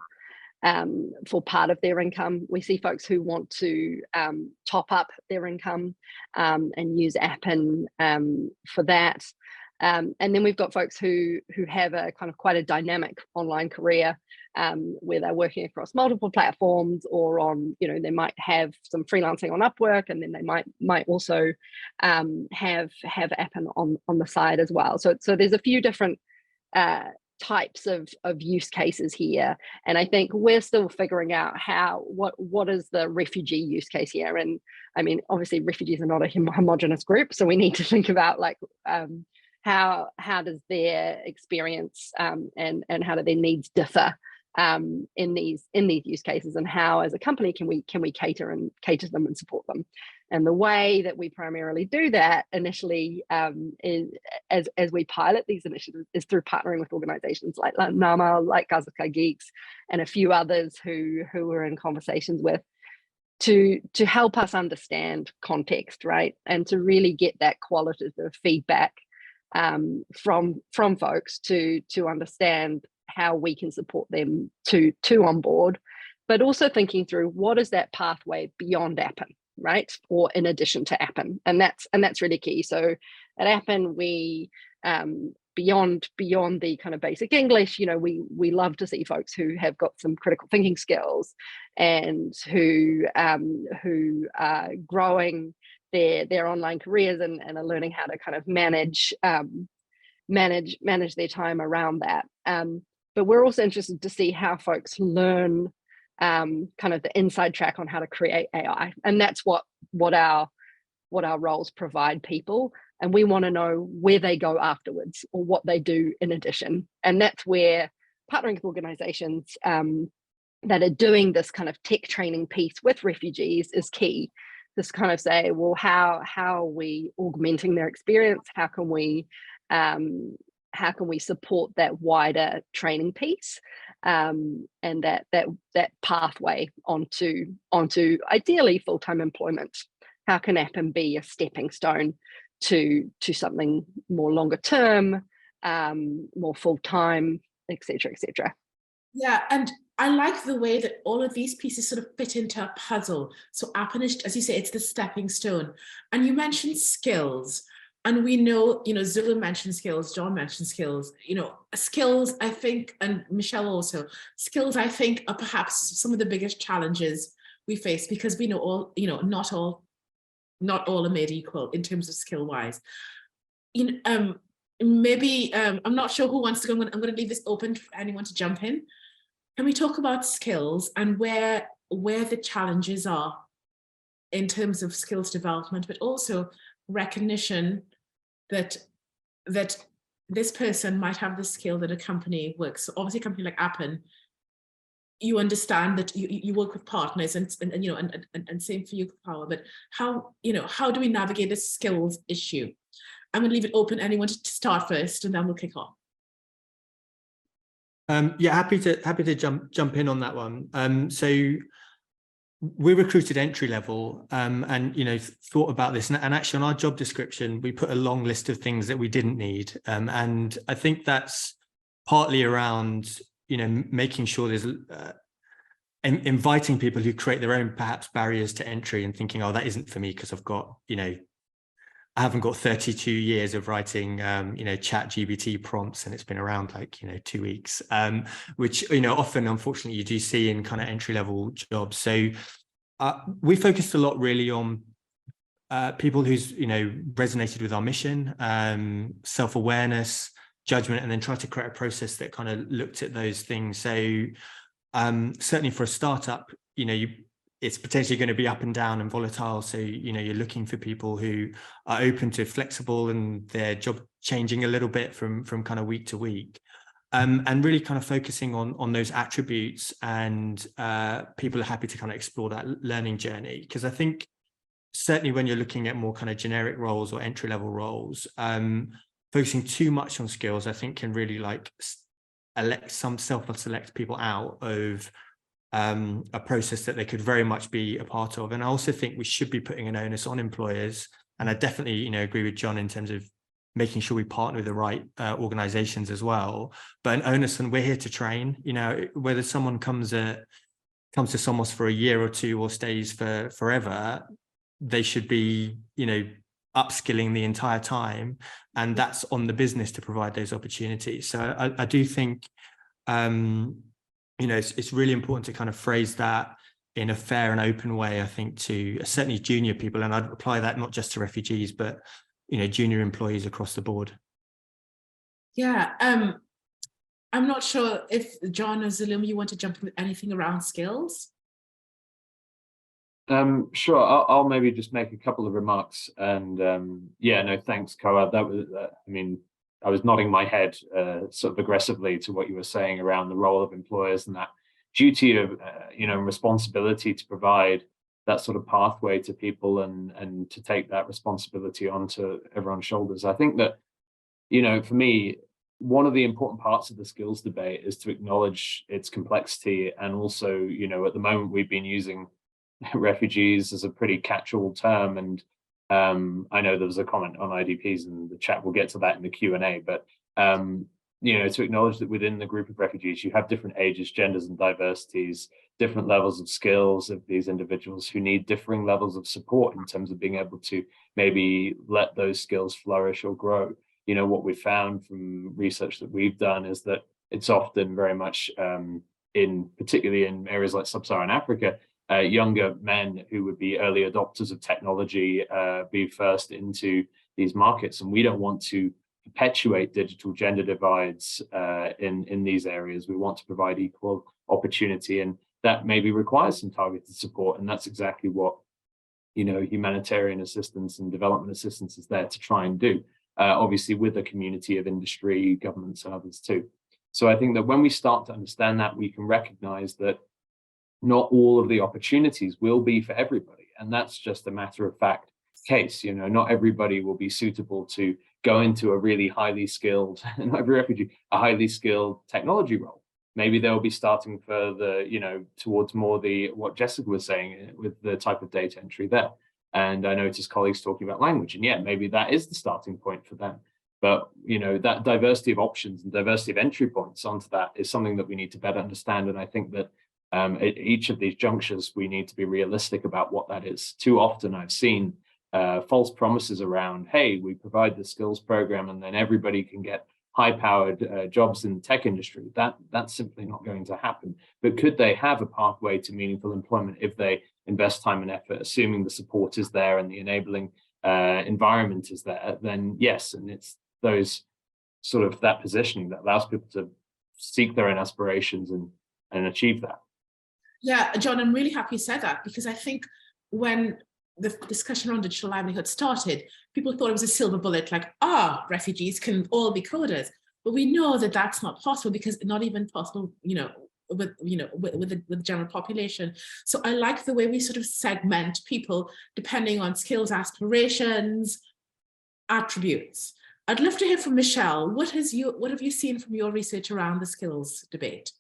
part of their income. We see folks who want to top up their income and use Appen for that. And then we've got folks who have a kind of quite a dynamic online career where they're working across multiple platforms, or on, they might have some freelancing on Upwork, and then they might also have Appen on the side as well. So there's a few different types of use cases here, and I think we're still figuring out what is the refugee use case here. And I mean, obviously refugees are not a homogenous group, so we need to think about like how does their experience and how do their needs differ in these use cases, and how as a company can we cater to them and support them. And the way that we primarily do that initially is as we pilot these initiatives is through partnering with organizations like NAMA, like Gazaka Geeks, and a few others who we're in conversations with to help us understand context, right? And to really get that qualitative feedback from folks to understand how we can support them to onboard, but also thinking through what is that pathway beyond Appen, right? Or in addition to Appen, and that's really key. So at Appen, we beyond the kind of basic English, we love to see folks who have got some critical thinking skills and who are growing their online careers and are learning how to kind of manage their time around that. But we're also interested to see how folks learn kind of the inside track on how to create AI. And that's what our roles provide people. And we want to know where they go afterwards or what they do in addition. And that's where partnering with organizations that are doing this kind of tech training piece with refugees is key. Just kind of say, well, how are we augmenting their experience? How can we support that wider training piece, and that pathway onto ideally full-time employment? How can Appen be a stepping stone to something more longer term, more full-time, et cetera, et cetera? Yeah, and I like the way that all of these pieces sort of fit into a puzzle. So Appen is, as you say, it's the stepping stone. And you mentioned skills. And we know, Zulu mentioned skills, John mentioned skills, skills, I think, and Michelle also, skills, I think, are perhaps some of the biggest challenges we face, because we know not all are made equal in terms of skill-wise. Maybe, I'm not sure who wants to go. I'm going to leave this open for anyone to jump in. Can we talk about skills and where the challenges are in terms of skills development, but also recognition that this person might have the skill that a company works. So obviously a company like Appen, you understand that you work with partners and same for Youth Power, but how do we navigate this skills issue? I'm going to leave it open. Anyone to start first, and then we'll kick off. Yeah, happy to jump in on that one. So we recruited entry level, and thought about this, and actually on our job description we put a long list of things that we didn't need, and I think that's partly around making sure there's inviting people who create their own perhaps barriers to entry and thinking, oh, that isn't for me because I've got I haven't got 32 years of writing, chat GPT prompts, and it's been around like, 2 weeks, which, often, unfortunately, you do see in kind of entry-level jobs. So we focused a lot really on people who's, resonated with our mission, self-awareness, judgment, and then try to create a process that kind of looked at those things. So certainly for a startup, it's potentially going to be up and down and volatile. So, you're looking for people who are open to flexible and their job changing a little bit from kind of week to week, and really kind of focusing on those attributes, and people are happy to kind of explore that learning journey. Because I think certainly when you're looking at more kind of generic roles or entry level roles, focusing too much on skills, I think can really self-select people out of a process that they could very much be a part of. And I also think we should be putting an onus on employers, and I definitely agree with John in terms of making sure we partner with the right organizations as well, but an onus, and we're here to train. Whether someone comes to Somos for a year or two or stays for forever, they should be upskilling the entire time, and that's on the business to provide those opportunities. So I do think it's really important to kind of phrase that in a fair and open way, I think, to certainly junior people. And I'd apply that not just to refugees, but, junior employees across the board. Yeah, I'm not sure if John or Zulum, you want to jump in with anything around skills? Sure, I'll maybe just make a couple of remarks. And thanks, Koa. That was, I was nodding my head sort of aggressively to what you were saying around the role of employers and that duty of, responsibility to provide that sort of pathway to people and to take that responsibility onto everyone's shoulders. I think that, for me, one of the important parts of the skills debate is to acknowledge its complexity. And also, at the moment we've been using refugees as a pretty catch-all term, and I know there was a comment on IDPs in the chat. We'll get to that in the Q&A, but to acknowledge that within the group of refugees, you have different ages, genders, and diversities, different levels of skills of these individuals who need differing levels of support in terms of being able to maybe let those skills flourish or grow. What we've found from research that we've done is that it's often very much particularly in areas like sub-Saharan Africa, younger men who would be early adopters of technology be first into these markets. And we don't want to perpetuate digital gender divides in these areas. We want to provide equal opportunity. And that maybe requires some targeted support. And that's exactly what, you know, humanitarian assistance and development assistance is there to try and do, obviously with a community of industry, governments and others too. So I think that when we start to understand that, we can recognize that not all of the opportunities will be for everybody. And that's just a matter of fact case. You know, not everybody will be suitable to go into a really highly skilled, not every refugee, a highly skilled technology role. Maybe they'll be starting further, you know, towards more what Jessica was saying with the type of data entry there. And I noticed colleagues talking about language, and yeah, maybe that is the starting point for them. But, you know, that diversity of options and diversity of entry points onto that is something that we need to better understand. And I think that at each of these junctures, we need to be realistic about what that is. Too often I've seen false promises around, hey, we provide the skills program and then everybody can get high-powered jobs in the tech industry. That's simply not going to happen. But could they have a pathway to meaningful employment if they invest time and effort, assuming the support is there and the enabling environment is there? Then yes, and it's those sort of that positioning that allows people to seek their own aspirations and achieve that. Yeah, John, I'm really happy you said that, because I think when the discussion around digital livelihood started, people thought it was a silver bullet, like, refugees can all be coders. But we know that that's not possible, because not even possible, with the general population. So I like the way we sort of segment people depending on skills, aspirations, attributes. I'd love to hear from Michelle. What have you seen from your research around the skills debate?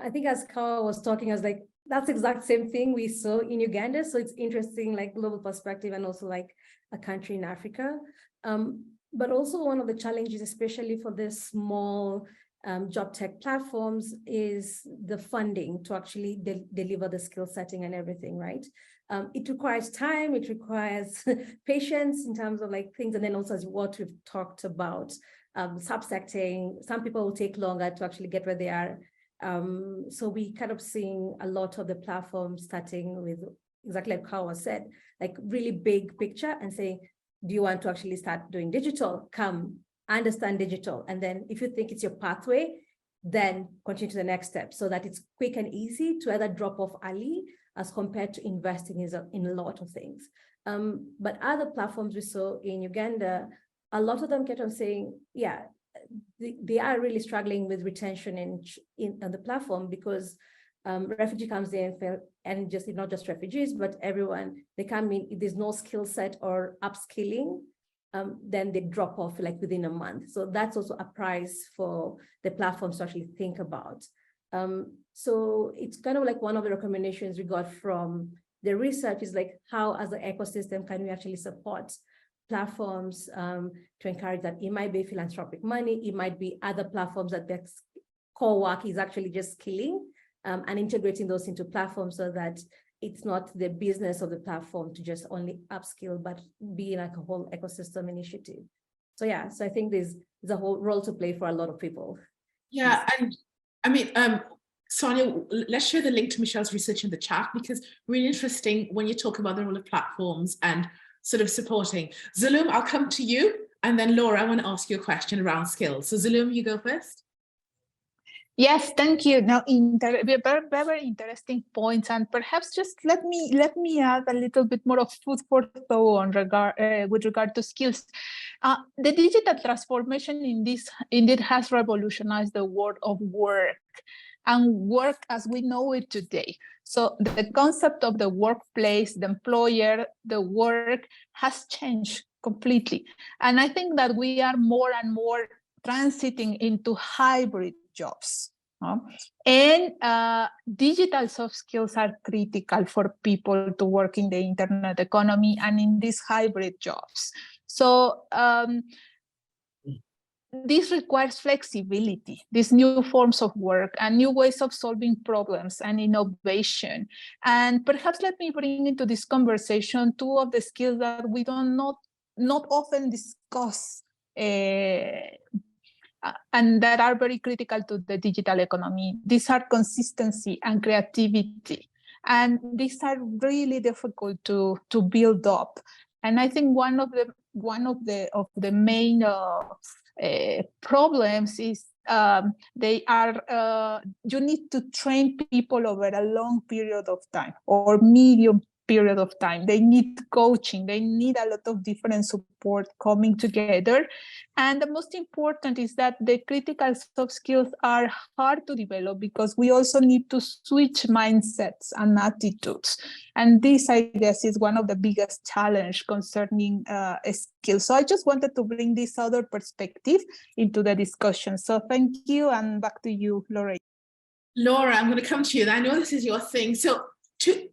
I think as Kawa was talking, I was like, that's the exact same thing we saw in Uganda. So it's interesting, like global perspective and also like a country in Africa. But also one of the challenges, especially for the small job tech platforms, is the funding to actually deliver the skill setting and everything, right? It requires time, it requires patience in terms of like things. And then also as what we've talked about, subsecting, some people will take longer to actually get where they are. So we kind of seeing a lot of the platforms starting with exactly like Kawa said, like really big picture and saying, do you want to actually start doing digital? Come, understand digital. And then if you think it's your pathway, then continue to the next step so that it's quick and easy to either drop off early as compared to investing in a lot of things. But other platforms we saw in Uganda, a lot of them kept on saying, yeah, they are really struggling with retention on the platform, because refugee comes in and just not just refugees, but everyone, they come in, if there's no skill set or upskilling, then they drop off like within a month. So that's also a price for the platforms to actually think about. So it's kind of like one of the recommendations we got from the research is like, how as an ecosystem can we actually support platforms to encourage that? It might be philanthropic money, it might be other platforms that their core work is actually just skilling and integrating those into platforms so that it's not the business of the platform to just only upskill, but be like a whole ecosystem initiative. So yeah, so I think there's a whole role to play for a lot of people. Yeah, and I mean, Sonia, let's share the link to Michelle's research in the chat, because really interesting when you talk about the role of platforms and sort of supporting. Zulum, I'll come to you. And then Laura, I want to ask you a question around skills. So Zulum, you go first. Yes, thank you. Now, very, very interesting points, and perhaps just let me add a little bit more of food for thought with regard to skills. The digital transformation indeed has revolutionized the world of work and work as we know it today. So the concept of the workplace, the employer, the work has changed completely, and I think that we are more and more transiting into hybrid jobs. And digital soft skills are critical for people to work in the internet economy and in these hybrid jobs. So this requires flexibility, these new forms of work and new ways of solving problems and innovation. And perhaps let me bring into this conversation two of the skills that we not often discuss and that are very critical to the digital economy. These are consistency and creativity. And these are really difficult to build up. And I think one of the main problems is they are, you need to train people over a long period of time or medium period of time. They need coaching, they need a lot of different support coming together. And the most important is that the critical soft skills are hard to develop because we also need to switch mindsets and attitudes. And this, I guess, is one of the biggest challenge concerning skills. So I just wanted to bring this other perspective into the discussion. So thank you, and back to you, Lorraine. Laura, I'm going to come to you. I know this is your thing. So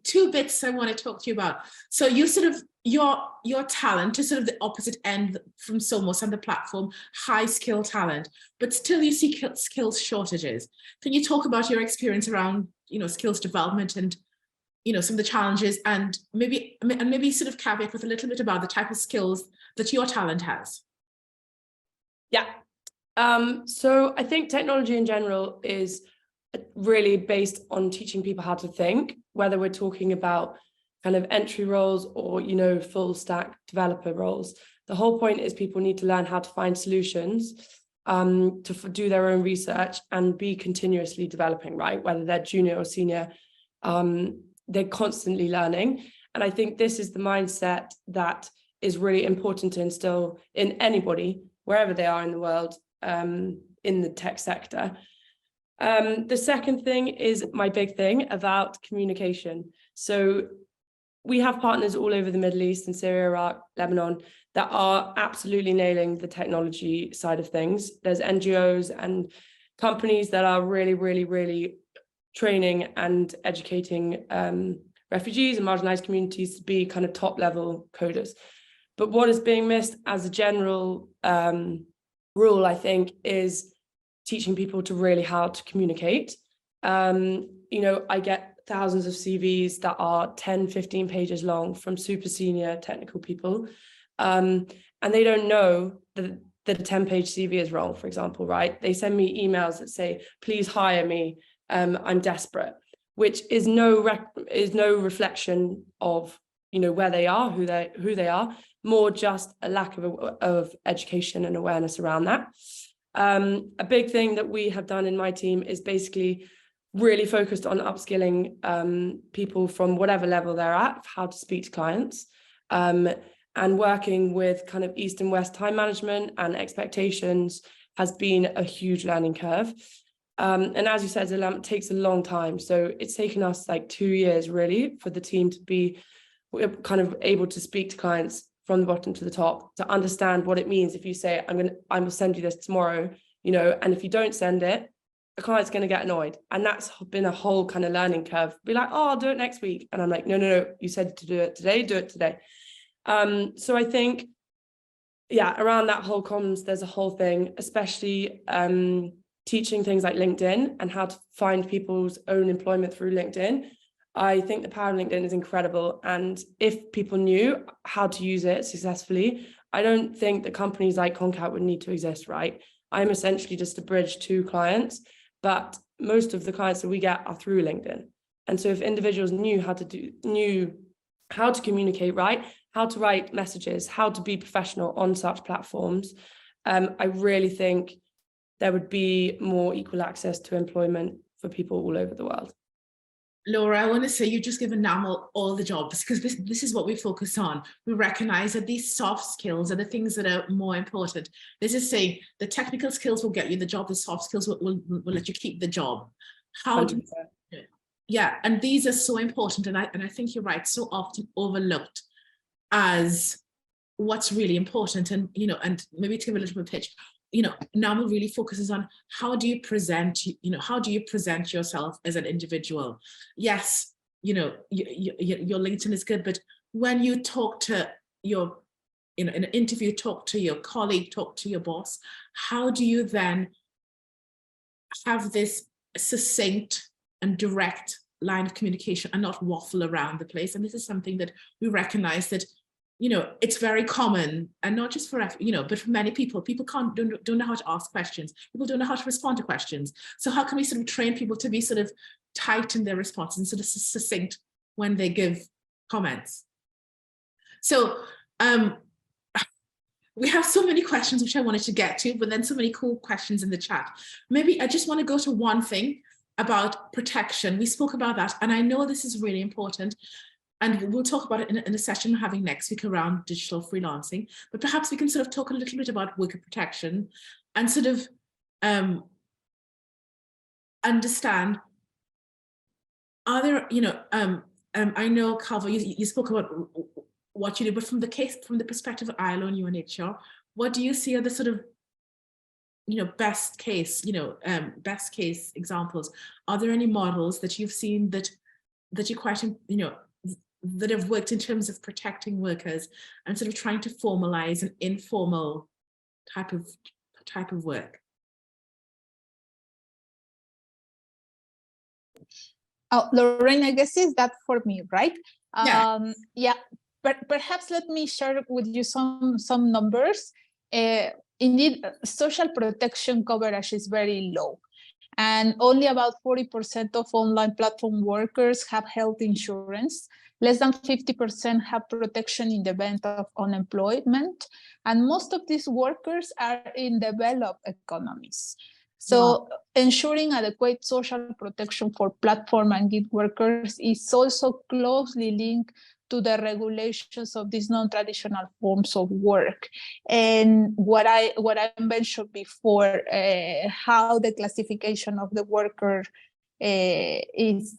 two bits I want to talk to you about. So you sort of, your talent to sort of the opposite end from Somos and the platform, high skill talent, but still you see skills shortages. Can you talk about your experience around, skills development and, some of the challenges, and maybe sort of caveat with a little bit about the type of skills that your talent has? Yeah. So I think technology in general is really based on teaching people how to think, whether we're talking about kind of entry roles or, full stack developer roles. The whole point is people need to learn how to find solutions, to do their own research and be continuously developing, right? Whether they're junior or senior, they're constantly learning. And I think this is the mindset that is really important to instill in anybody, wherever they are in the world, in the tech sector. The second thing is my big thing about communication. So we have partners all over the Middle East, in Syria, Iraq, Lebanon, that are absolutely nailing the technology side of things. There's NGOs and companies that are really, really, really training and educating refugees and marginalized communities to be kind of top level coders. But what is being missed as a general rule, I think, is teaching people to really how to communicate. I get thousands of CVs that are 10, 15 pages long from super senior technical people. And they don't know that a 10-page CV is wrong, for example, right? They send me emails that say, please hire me, I'm desperate, which is no reflection of, where they are, who they are, more just a lack of education and awareness around that. A big thing that we have done in my team is basically really focused on upskilling people from whatever level they're at, how to speak to clients, and working with kind of East and West time management and expectations has been a huge learning curve. And as you said, it takes a long time. So it's taken us like 2 years really for the team to be kind of able to speak to clients from the bottom to the top, to understand what it means if you say, I will send you this tomorrow, and if you don't send it, the client's going to get annoyed. And that's been a whole kind of learning curve. Be like, oh, I'll do it next week. And I'm like, no, you said to do it today, do it today. So I think, around that whole comms, there's a whole thing, especially teaching things like LinkedIn and how to find people's own employment through LinkedIn. I think the power of LinkedIn is incredible. And if people knew how to use it successfully, I don't think that companies like Concat would need to exist, right? I'm essentially just a bridge to clients, but most of the clients that we get are through LinkedIn. And so if individuals knew how to communicate, right, how to write messages, how to be professional on such platforms, I really think there would be more equal access to employment for people all over the world. Laura, I want to say you've just given NAML all the jobs, because this is what we focus on. We recognize that these soft skills are the things that are more important. This is saying the technical skills will get you the job, the soft skills will let you keep the job. How do we, yeah, and these are so important, and I think you're right, so often overlooked as what's really important. And and maybe to give a little bit of pitch, NAML really focuses on how do you present yourself as an individual. Yes, your LinkedIn is good, but when you talk to your, in an interview, talk to your colleague, talk to your boss, how do you then have this succinct and direct line of communication and not waffle around the place? And this is something that we recognize that it's very common, and not just for, but for many people don't know how to ask questions. People don't know how to respond to questions. So how can we sort of train people to be sort of tight in their response and sort of succinct when they give comments? So we have so many questions which I wanted to get to, but then so many cool questions in the chat. Maybe I just want to go to one thing about protection. We spoke about that, and I know this is really important, and we'll talk about it in a session we're having next week around digital freelancing, but perhaps we can sort of talk a little bit about worker protection and sort of understand, are there, I know, Calvo, you spoke about what you do, but from the perspective of ILO and UNHCR, what do you see are the sort of, best case examples? Are there any models that you've seen that you quite, that have worked in terms of protecting workers and sort of trying to formalize an informal type of work? Oh, Lorraine, I guess is that for me, right? Yeah. Yeah, but perhaps let me share with you some numbers. Indeed, social protection coverage is very low, and only about 40% of online platform workers have health insurance. Less than 50% have protection in the event of unemployment, and most of these workers are in developed economies. So ensuring adequate social protection for platform and gig workers is also closely linked to the regulations of these non-traditional forms of work. And what I mentioned before, how the classification of the worker is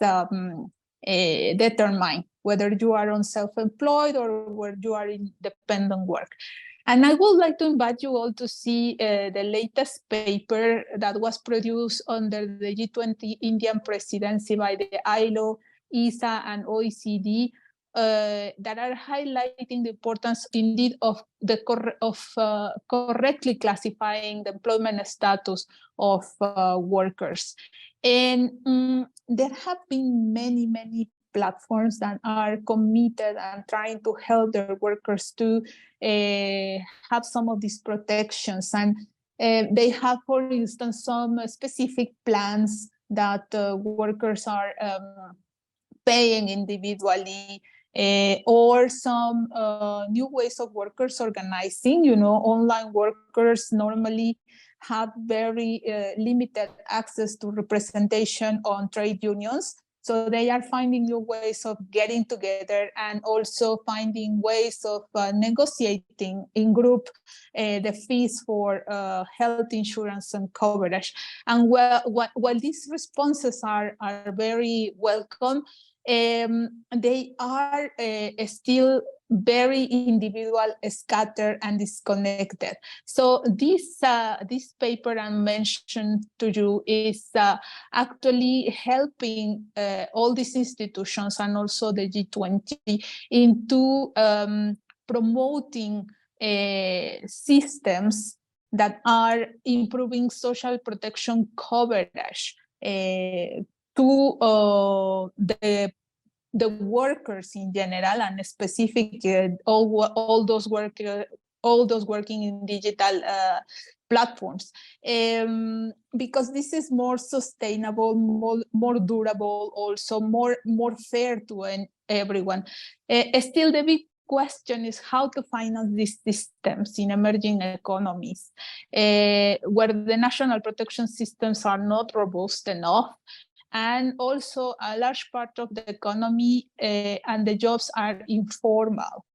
determined, whether you are on self-employed or whether you are in dependent work. And I would like to invite you all to see the latest paper that was produced under the G20 Indian presidency by the ILO, ISA, and OECD that are highlighting the importance indeed of correctly classifying the employment status of workers. And there have been many platforms that are committed and trying to help their workers to have some of these protections. And they have, for instance, some specific plans that workers are paying individually, or some new ways of workers organizing. Online workers normally have very limited access to representation on trade unions. So they are finding new ways of getting together and also finding ways of negotiating in group the fees for health insurance and coverage. And while these responses are very welcome, they are still very individual, scattered, and disconnected. So this paper I mentioned to you is actually helping all these institutions and also the G20 into promoting systems that are improving social protection coverage to the workers in general, and specifically all those working in digital platforms, because this is more sustainable, more durable, also more fair to everyone. Still, the big question is how to finance these systems in emerging economies, where the national protection systems are not robust enough, and also a large part of the economy and the jobs are informal.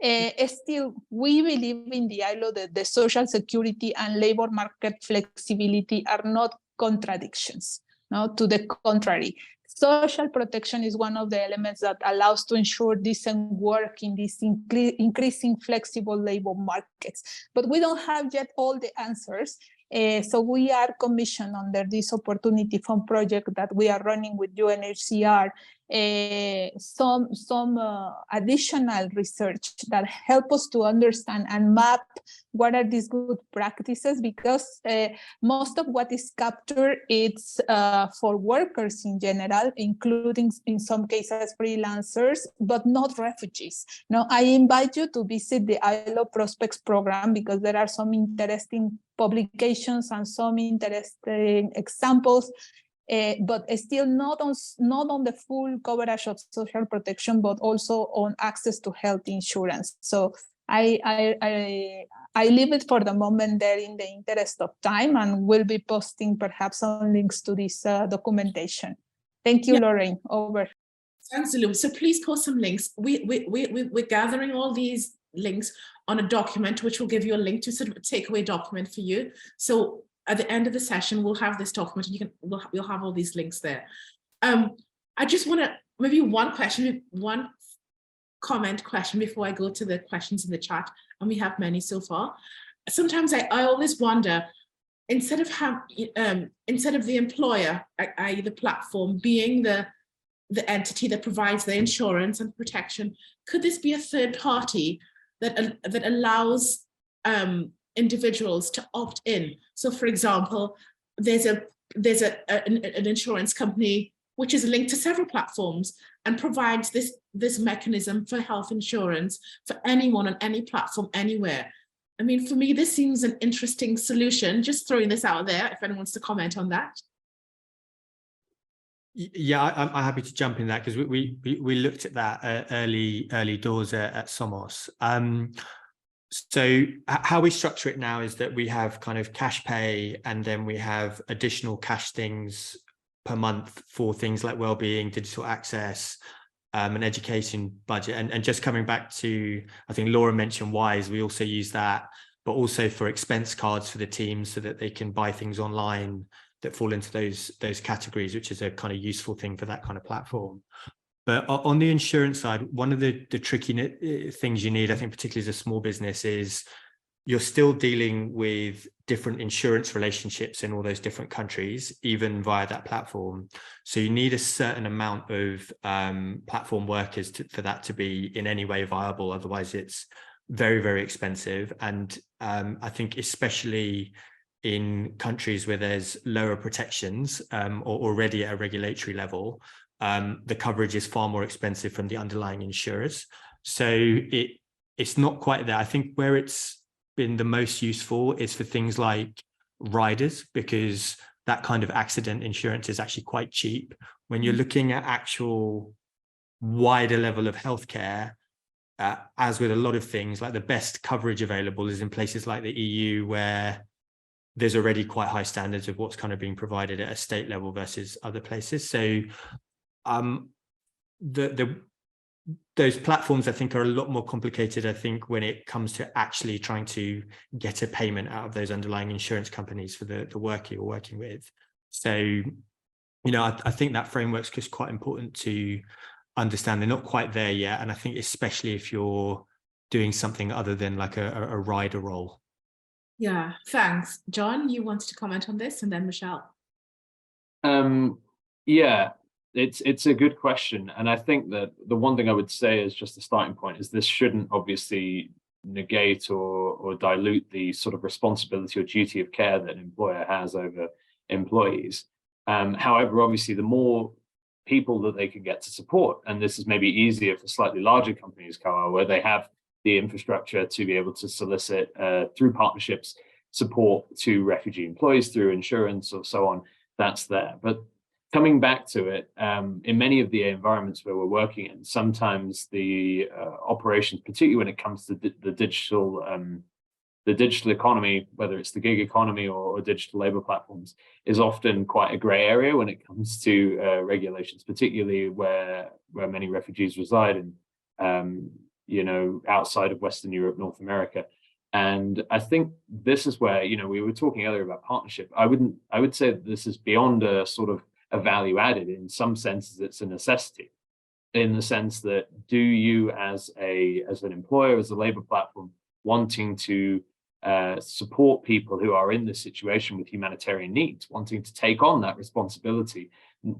Still, we believe in the ILO that the social security and labor market flexibility are not contradictions. No, to the contrary. Social protection is one of the elements that allows to ensure decent work in these increasing flexible labor markets. But we don't have yet all the answers. So we are commissioned under this opportunity fund project that we are running with UNHCR, some additional research that help us to understand and map what are these good practices, because most of what is captured it's for workers in general, including in some cases freelancers, but not refugees. Now, I invite you to visit the ILO Prospects program, because there are some interesting publications and some interesting examples, but still not on the full coverage of social protection, but also on access to health insurance. So I leave it for the moment there in the interest of time, and will be posting perhaps some links to this documentation. Thank you, Lorraine. Over. Thanks, Lou. So please post some links. We're gathering all these links on a document, which will give you a link to sort of a takeaway document for you. So at the end of the session, we'll have this document, and we'll have all these links there. I just want to maybe one comment question before I go to the questions in the chat, and we have many so far. Sometimes I always wonder, instead of the employer, i.e. the platform, being the entity that provides the insurance and protection, could this be a third party that allows individuals to opt in? So, for example, there's an insurance company which is linked to several platforms and provides this mechanism for health insurance for anyone on any platform anywhere. I mean, for me, this seems an interesting solution. Just throwing this out there, if anyone wants to comment on that. Yeah, I'm happy to jump in that, because we looked at that early doors at Somos. So how we structure it now is that we have kind of cash pay, and then we have additional cash things per month for things like well-being, digital access, an education budget. And just coming back to, I think Laura mentioned Wise, we also use that, but also for expense cards for the team so that they can buy things online that fall into those categories, which is a kind of useful thing for that kind of platform. But on the insurance side, one of the tricky things you need, I think, particularly as a small business, is you're still dealing with different insurance relationships in all those different countries, even via that platform. So you need a certain amount of platform workers for that to be in any way viable. Otherwise, it's very, very expensive. And I think especially in countries where there's lower protections or already at a regulatory level, the coverage is far more expensive from the underlying insurers. So it's not quite there. I think where it's been the most useful is for things like riders, because that kind of accident insurance is actually quite cheap. When you're looking at actual wider level of healthcare, as with a lot of things, like the best coverage available is in places like the EU, where there's already quite high standards of what's kind of being provided at a state level versus other places. So those platforms, I think, are a lot more complicated, I think, when it comes to actually trying to get a payment out of those underlying insurance companies for the work you're working with. So, you know, I think that framework's just quite important to understand. They're not quite there yet. And I think especially if you're doing something other than like a rider role. Yeah, thanks. John, you wanted to comment on this, and then Michelle. Yeah, it's a good question. And I think that the one thing I would say is just a starting point is this shouldn't obviously negate or dilute the sort of responsibility or duty of care that an employer has over employees. However, obviously, the more people that they can get to support, and this is maybe easier for slightly larger companies, Carl, where they have the infrastructure to be able to solicit through partnerships support to refugee employees through insurance or so on, that's there. But coming back to it, in many of the environments where we're working in, sometimes the operations, particularly when it comes to the digital economy, whether it's the gig economy or digital labor platforms, is often quite a gray area when it comes to regulations, particularly where many refugees reside in, you know, outside of Western Europe, North America. And I think this is where, you know, we were talking earlier about partnership. I would say that this is beyond a sort of a value added. In some senses, it's a necessity, in the sense that, do you as an employer, as a labor platform, wanting to support people who are in this situation with humanitarian needs, wanting to take on that responsibility?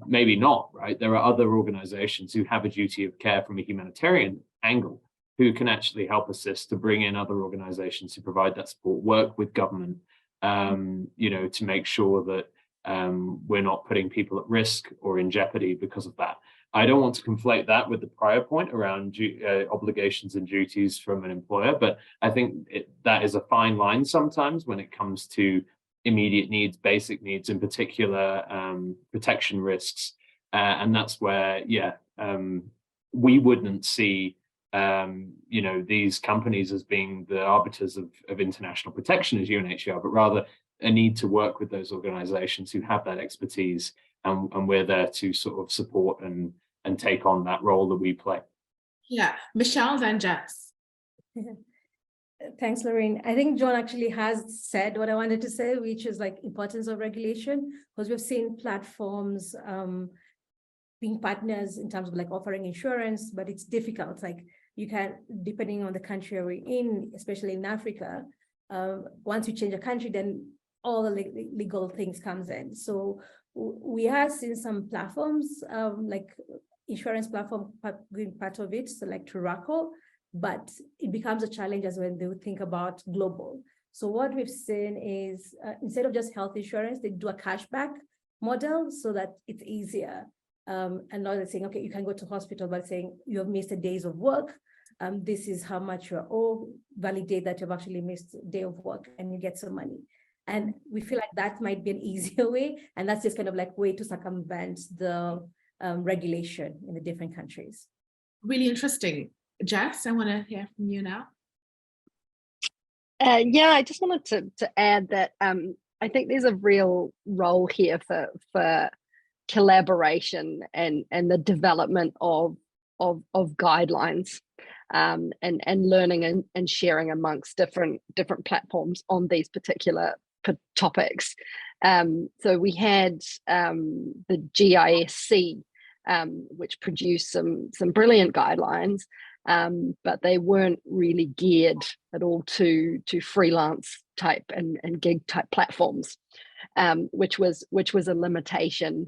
Maybe not, right? There are other organizations who have a duty of care from a humanitarian angle, who can actually help assist to bring in other organizations who provide that support, work with government, you know, to make sure that we're not putting people at risk or in jeopardy because of that. I don't want to conflate that with the prior point around obligations and duties from an employer, but I think that is a fine line sometimes when it comes to immediate needs, basic needs, in particular, protection risks. And that's where, yeah, we wouldn't see you know, these companies as being the arbiters of international protection as UNHCR, but rather a need to work with those organizations who have that expertise, and we're there to sort of support and take on that role that we play. Yeah, Michelle, then Jess. Thanks, Lorraine. I think John actually has said what I wanted to say, which is like importance of regulation, because we've seen platforms being partners in terms of like offering insurance, but it's difficult. Like you can, depending on the country we're in, especially in Africa, once you change a country, then all the legal things comes in. So we have seen some platforms like insurance platform being part of it, so like Turaco, but it becomes a challenge as when they would think about global. So what we've seen is instead of just health insurance, they do a cashback model so that it's easier. And now they're saying, okay, you can go to hospital by saying you have missed a days of work. This is how much you're owed, validate that you've actually missed a day of work and you get some money. And we feel like that might be an easier way. And that's just kind of like way to circumvent the regulation in the different countries. Really interesting. Jess, I want to hear from you now. Yeah, I just wanted to add that I think there's a real role here for collaboration and the development of guidelines and learning and sharing amongst different platforms on these particular topics. So we had the GISC, which produced some brilliant guidelines, but they weren't really geared at all to freelance type and gig type platforms, which was a limitation.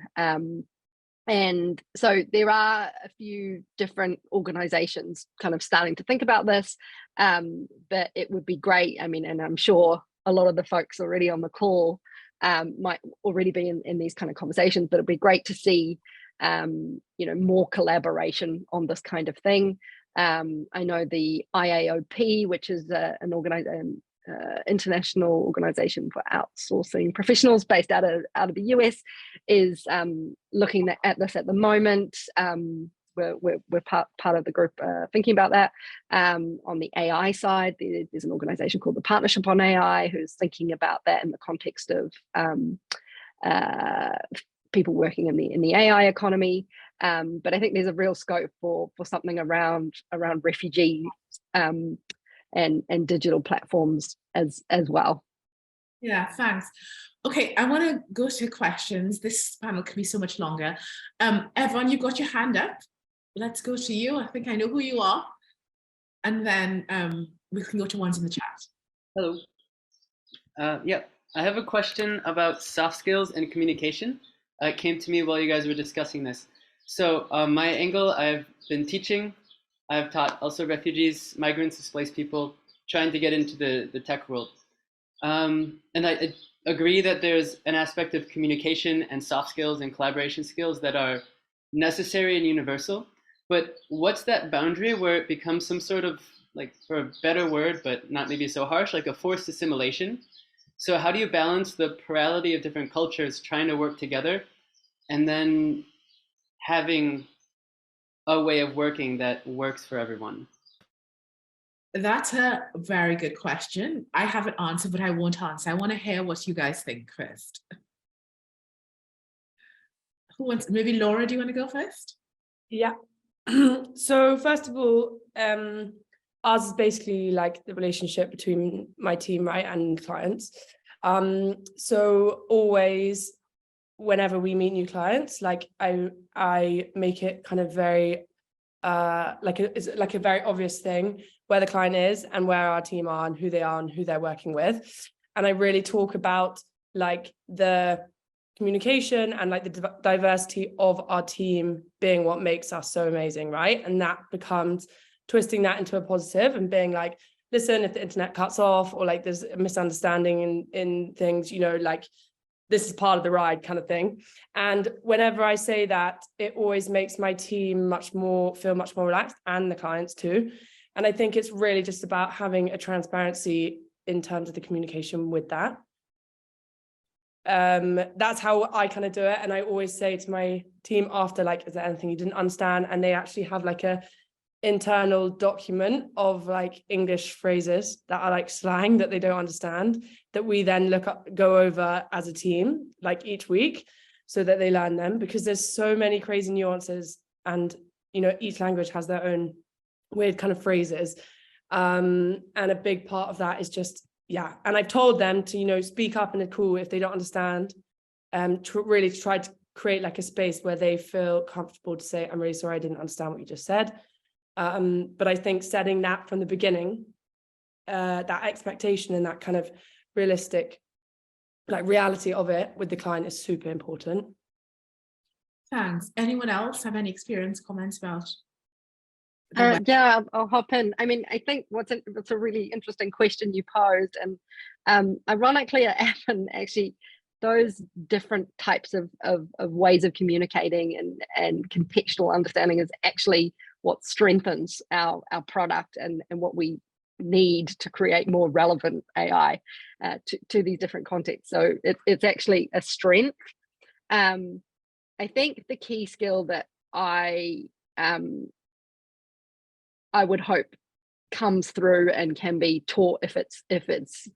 And so there are a few different organizations kind of starting to think about this, but it would be great. I mean, and I'm sure a lot of the folks already on the call might already be in these kind of conversations, but it'd be great to see more collaboration on this kind of thing. I know the IAOP, which is an international organization for outsourcing professionals based out of the US, is looking at this at the moment. We're part of the group thinking about that. On the AI side, there's an organization called the Partnership on AI who's thinking about that in the context of people working in the AI economy. But I think there's a real scope for something around refugees and digital platforms as well. Yeah, thanks. Okay, I want to go to questions. This panel can be so much longer. Evan, you got your hand up. Let's go to you. I think I know who you are. And then we can go to ones in the chat. Hello. Yeah, I have a question about soft skills and communication. It came to me while you guys were discussing this. So my angle, I've been teaching. I've taught also refugees, migrants, displaced people, trying to get into the tech world. And I agree that there's an aspect of communication and soft skills and collaboration skills that are necessary and universal. But what's that boundary where it becomes some sort of, like, for a better word, but not maybe so harsh, like a forced assimilation? So how do you balance the plurality of different cultures trying to work together and then having a way of working that works for everyone? That's a very good question. I have an answer, but I won't answer. I want to hear what you guys think first. Who wants? Maybe Laura, do you want to go first? Yeah. So first of all, ours is basically like the relationship between my team, right, and clients. So always, whenever we meet new clients, like I make it kind of very it's like a very obvious thing where the client is and where our team are and who they are and who they're working with. And I really talk about like the communication and like the diversity of our team being what makes us so amazing, right? And that becomes twisting that into a positive and being like, listen, if the internet cuts off or like there's a misunderstanding in things, like this is part of the ride kind of thing. And whenever I say that, it always makes my team feel much more relaxed, and the clients too. And I think it's really just about having a transparency in terms of the communication with that. That's how I kind of do it. And I always say to my team after, like, is there anything you didn't understand? And they actually have like internal document of like English phrases that are like slang that they don't understand, that we then go over as a team, like each week, so that they learn them, because there's so many crazy nuances, and you know, each language has their own weird kind of phrases. And a big part of that is just, yeah. And I've told them to, you know, speak up in a call if they don't understand, really try to create like a space where they feel comfortable to say, I'm really sorry, I didn't understand what you just said. But I think setting that from the beginning, that expectation and that kind of realistic, like reality of it with the client is super important. Thanks. Anyone else have any experience, comments about? Yeah, I'll hop in. I mean, I think it's a really interesting question you posed, and ironically, at Appen, actually, those different types of ways of communicating and contextual understanding is actually what strengthens our product and what we need to create more relevant AI to these different contexts. So it's actually a strength. I think the key skill that I would hope comes through and can be taught if it's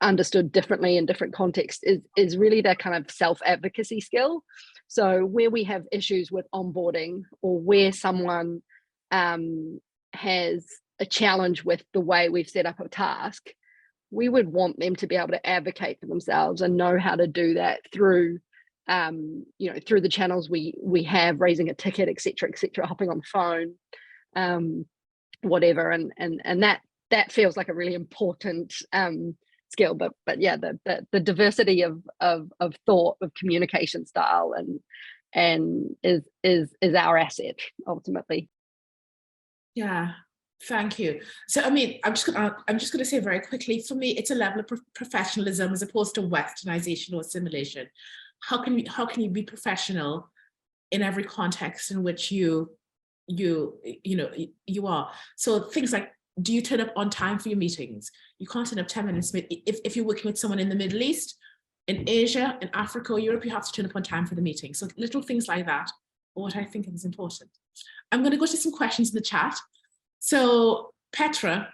understood differently in different contexts is really that kind of self-advocacy skill. So where we have issues with onboarding, or where someone has a challenge with the way we've set up a task, we would want them to be able to advocate for themselves and know how to do that through you know, through the channels we have, raising a ticket, etc., hopping on the phone, whatever, and that feels like a really important skill. But yeah, the diversity of thought, of communication style, and is our asset ultimately. Yeah, thank you. So I mean, I'm just going to say very quickly, for me, it's a level of professionalism as opposed to westernization or assimilation. How can you be professional in every context in which you are? So things like, do you turn up on time for your meetings? You can't turn up 10 minutes. If you're working with someone in the Middle East, in Asia, in Africa or Europe, you have to turn up on time for the meeting. So little things like that are what I think is important. I'm going to go to some questions in the chat. So Petra,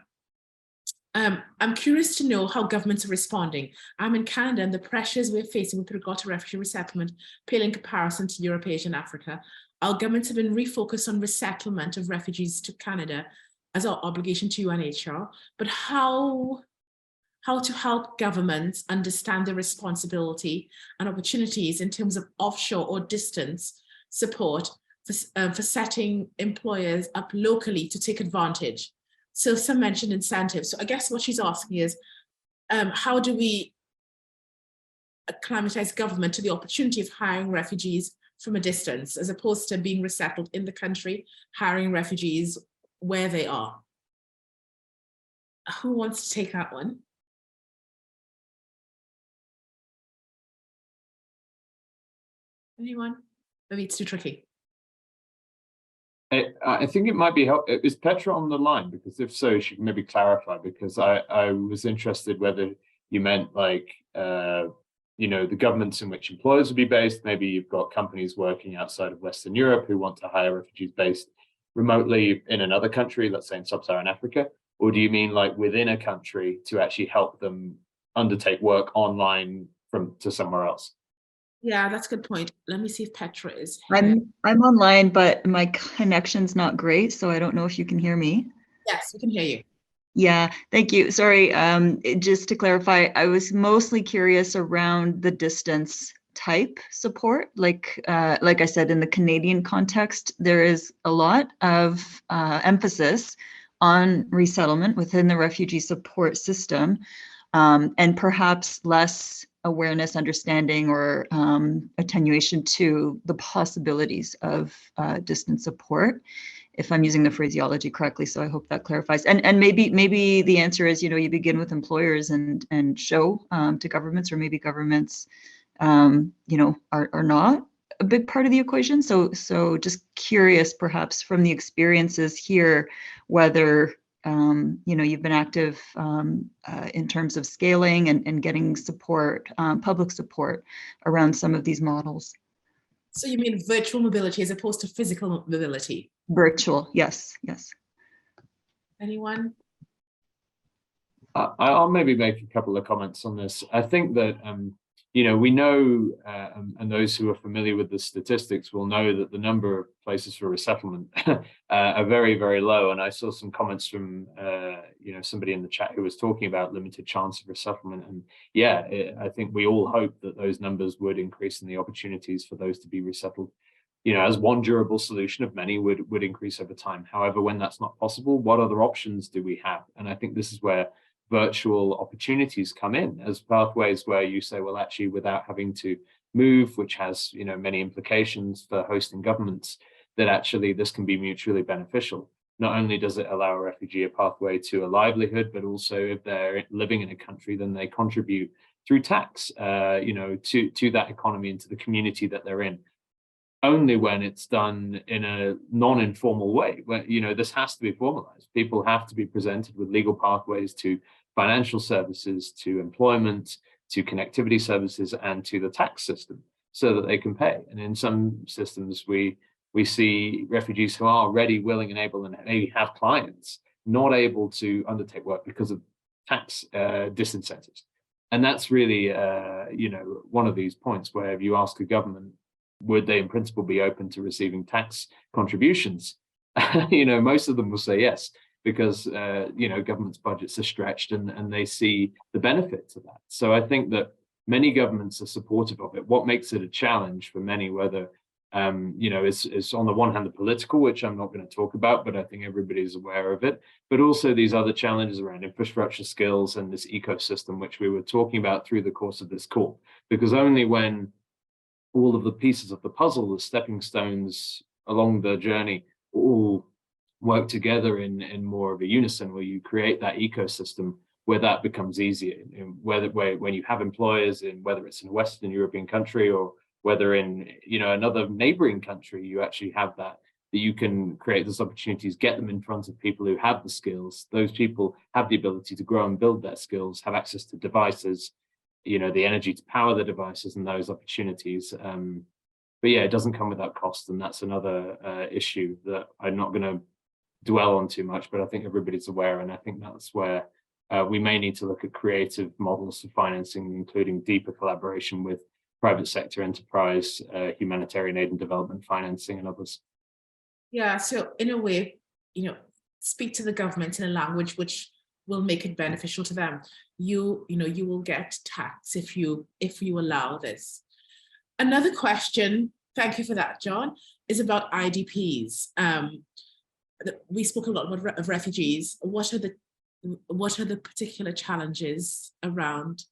I'm curious to know how governments are responding. I'm in Canada, and the pressures we're facing with regard to refugee resettlement pale in comparison to Europe, Asia, and Africa. Our governments have been refocused on resettlement of refugees to Canada as our obligation to UNHCR, but how to help governments understand their responsibility and opportunities in terms of offshore or distance support for setting employers up locally to take advantage. So some mentioned incentives. So I guess what she's asking is, how do we acclimatize government to the opportunity of hiring refugees from a distance, as opposed to being resettled in the country, hiring refugees where they are? Who wants to take that one? Anyone? Maybe it's too tricky. I think it might be helpful. Is Petra on the line? Because if so, she can maybe clarify, because I was interested whether you meant like, you know, the governments in which employers would be based. Maybe you've got companies working outside of Western Europe who want to hire refugees based remotely in another country, let's say in sub-Saharan Africa. Or do you mean like within a country to actually help them undertake work online to somewhere else? Yeah, that's a good point. Let me see if Petra is here. I'm online, but my connection's not great, so I don't know if you can hear me. Yes, we can hear you. Yeah, thank you. Sorry, just to clarify, I was mostly curious around the distance type support. Like I said, in the Canadian context, there is a lot of emphasis on resettlement within the refugee support system, and perhaps less awareness, understanding, or attenuation to the possibilities of distance support, if I'm using the phraseology correctly. So I hope that clarifies. And maybe the answer is, you know, you begin with employers and show to governments, or maybe governments, you know, are not a big part of the equation. So just curious, perhaps from the experiences here, whether you know, you've been active in terms of scaling and getting support, public support around some of these models. So you mean virtual mobility as opposed to physical mobility? Virtual, yes, yes. Anyone? I'll maybe make a couple of comments on this. I think that, we know, and those who are familiar with the statistics will know that the number of places for resettlement are very, very low. And I saw some comments from, somebody in the chat who was talking about limited chance of resettlement. And yeah, I think we all hope that those numbers would increase and the opportunities for those to be resettled, as one durable solution of many would increase over time. However, when that's not possible, what other options do we have? And I think this is where virtual opportunities come in as pathways where you say, well, actually, without having to move, which has many implications for hosting governments, that actually this can be mutually beneficial. Not only does it allow a refugee a pathway to a livelihood, but also if they're living in a country, then they contribute through tax, to that economy and to the community that they're in. Only when it's done in a non-informal way, where this has to be formalized. People have to be presented with legal pathways to financial services, to employment, to connectivity services, and to the tax system, so that they can pay. And in some systems, we see refugees who are ready, willing, and able, and maybe have clients not able to undertake work because of tax disincentives. And that's really, one of these points where if you ask a government, would they in principle be open to receiving tax contributions? Most of them will say yes, because government's budgets are stretched and they see the benefits of that. So I think that many governments are supportive of it. What makes it a challenge for many, whether is on the one hand the political, which I'm not going to talk about, but I think everybody's aware of it, but also these other challenges around infrastructure skills and this ecosystem, which we were talking about through the course of this call. Because only when all of the pieces of the puzzle, the stepping stones along the journey, all work together in more of a unison, where you create that ecosystem where that becomes easier. When you have employers in, whether it's in a Western European country or whether in another neighboring country, you actually have that you can create those opportunities, get them in front of people who have the skills. Those people have the ability to grow and build their skills, have access to devices, the energy to power the devices and those opportunities. But yeah, it doesn't come without cost. And that's another issue that I'm not going to dwell on too much, but I think everybody's aware. And I think that's where we may need to look at creative models for financing, including deeper collaboration with private sector enterprise, humanitarian aid and development financing, and others. Yeah, so in a way, speak to the government in a language which will make it beneficial to them. You will get tax if you allow this. Another question, thank you for that, John, is about IDPs. We spoke a lot about refugees. What are the particular challenges around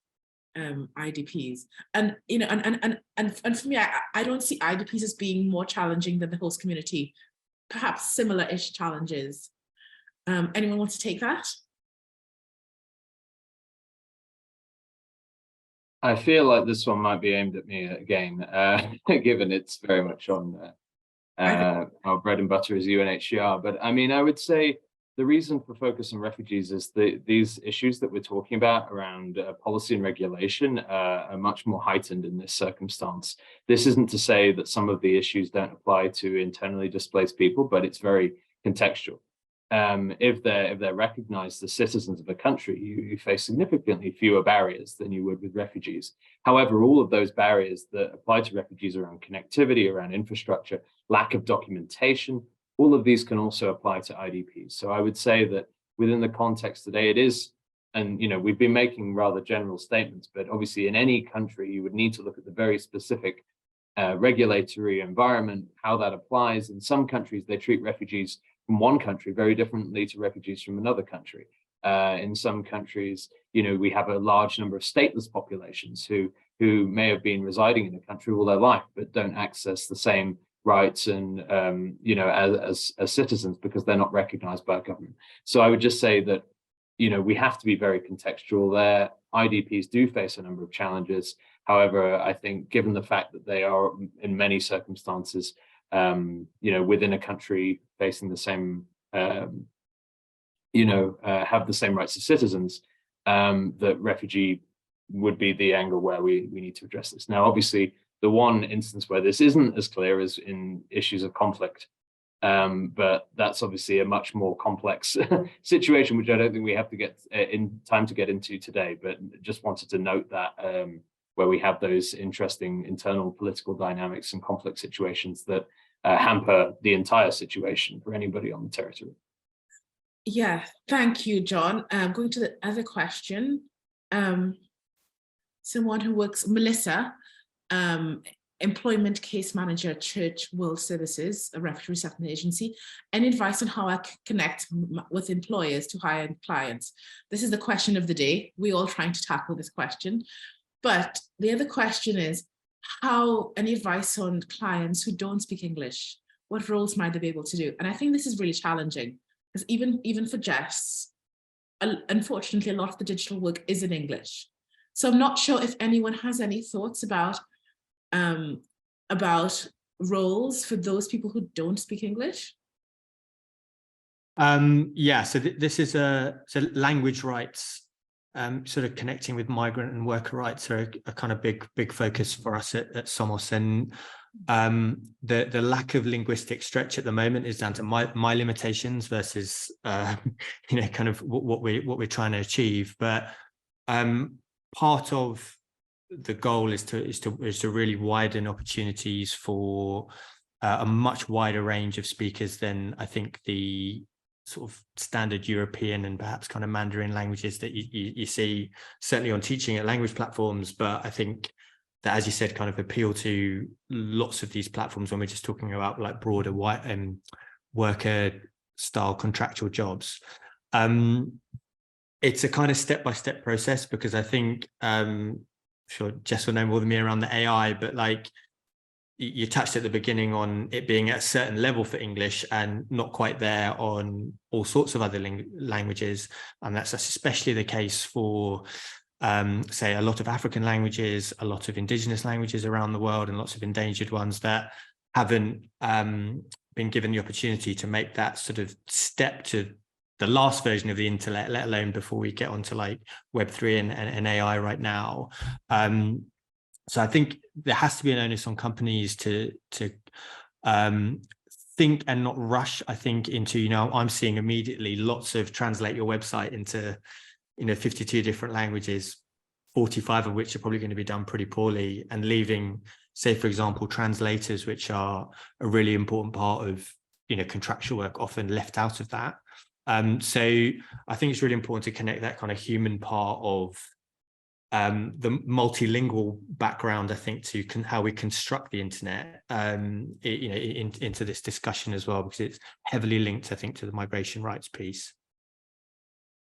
IDPs? And for me, I don't see IDPs as being more challenging than the host community. Perhaps similar-ish challenges. Anyone want to take that? I feel like this one might be aimed at me again, given it's very much on our bread and butter is UNHCR. But I mean, I would say the reason for focus on refugees is these issues that we're talking about around policy and regulation are much more heightened in this circumstance. This isn't to say that some of the issues don't apply to internally displaced people, but it's very contextual. If they're recognized as citizens of a country, you face significantly fewer barriers than you would with refugees. However, all of those barriers that apply to refugees around connectivity, around infrastructure, lack of documentation, all of these can also apply to IDPs. So I would say that within the context today, it is, and we've been making rather general statements, but obviously in any country, you would need to look at the very specific regulatory environment, how that applies. In some countries, they treat refugees from one country very differently to refugees from another country. In some countries, we have a large number of stateless populations who may have been residing in a country all their life, but don't access the same rights and as citizens because they're not recognized by a government. So I would just say that we have to be very contextual there. IDPs do face a number of challenges. However, I think given the fact that they are in many circumstances within a country facing the same have the same rights as citizens, that refugee would be the angle where we need to address this. Now, obviously, the one instance where this isn't as clear is in issues of conflict. But that's obviously a much more complex situation, which I don't think we have to get in time to get into today, but just wanted to note that where we have those interesting internal political dynamics and conflict situations that hamper the entire situation for anybody on the territory. Yeah, thank you, John. Going to the other question. Someone who works, Melissa, employment case manager at Church World Services, a refugee resettlement agency. Any advice on how I connect with employers to hire clients? This is the question of the day. We're all trying to tackle this question. But the other question is, any advice on clients who don't speak English? What roles might they be able to do? And I think this is really challenging, because even for Jess, unfortunately, a lot of the digital work is in English. So I'm not sure if anyone has any thoughts about roles for those people who don't speak English. Yeah, so this is so language rights, sort of connecting with migrant and worker rights are a kind of big focus for us at Somos, and the lack of linguistic stretch at the moment is down to my limitations versus kind of what we're trying to achieve. But part of the goal is to really widen opportunities for a much wider range of speakers than I think the sort of standard European and perhaps kind of Mandarin languages that you see certainly on teaching at language platforms. But I think that, as you said, kind of appeal to lots of these platforms when we're just talking about like broader worker style contractual jobs. It's a kind of step-by-step process, because I think sure Jess will know more than me around the AI, but like you touched at the beginning on it being at a certain level for English and not quite there on all sorts of other languages. And that's especially the case for, say, a lot of African languages, a lot of indigenous languages around the world, and lots of endangered ones that haven't been given the opportunity to make that sort of step to the last version of the internet, let alone before we get onto like Web3 and AI right now. So I think there has to be an onus on companies to think and not rush, I think, into, I'm seeing immediately lots of translate your website into, 52 different languages, 45 of which are probably going to be done pretty poorly, and leaving, say, for example, translators, which are a really important part of, contractual work, often left out of that. So I think it's really important to connect that kind of human part of the multilingual background, I think, to how we construct the internet, into this discussion as well, because it's heavily linked, I think, to the migration rights piece.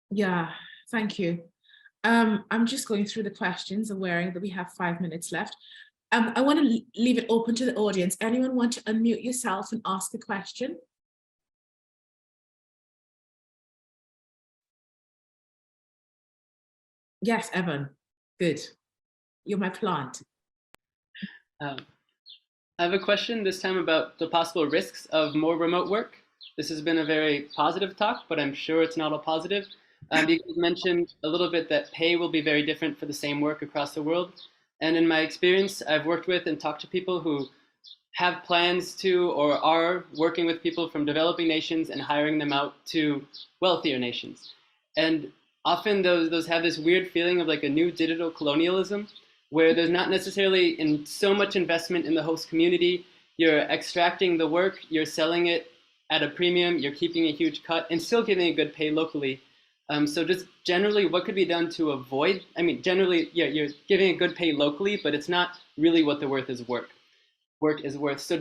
Yeah, thank you. I'm just going through the questions, aware that we have 5 minutes left. I want to leave it open to the audience. Anyone want to unmute yourself and ask a question? Yes, Evan. Good. You're my plant. I have a question this time about the possible risks of more remote work. This has been a very positive talk, but I'm sure it's not all positive. You guys mentioned a little bit that pay will be very different for the same work across the world. And in my experience, I've worked with and talked to people who have plans to or are working with people from developing nations and hiring them out to wealthier nations. And often those have this weird feeling of like a new digital colonialism, where there's not necessarily so much investment in the host community. You're extracting the work, you're selling it at a premium, you're keeping a huge cut and still giving a good pay locally. So just generally, what could be done to avoid, generally, yeah, you're giving a good pay locally, but it's not really what the work is worth. So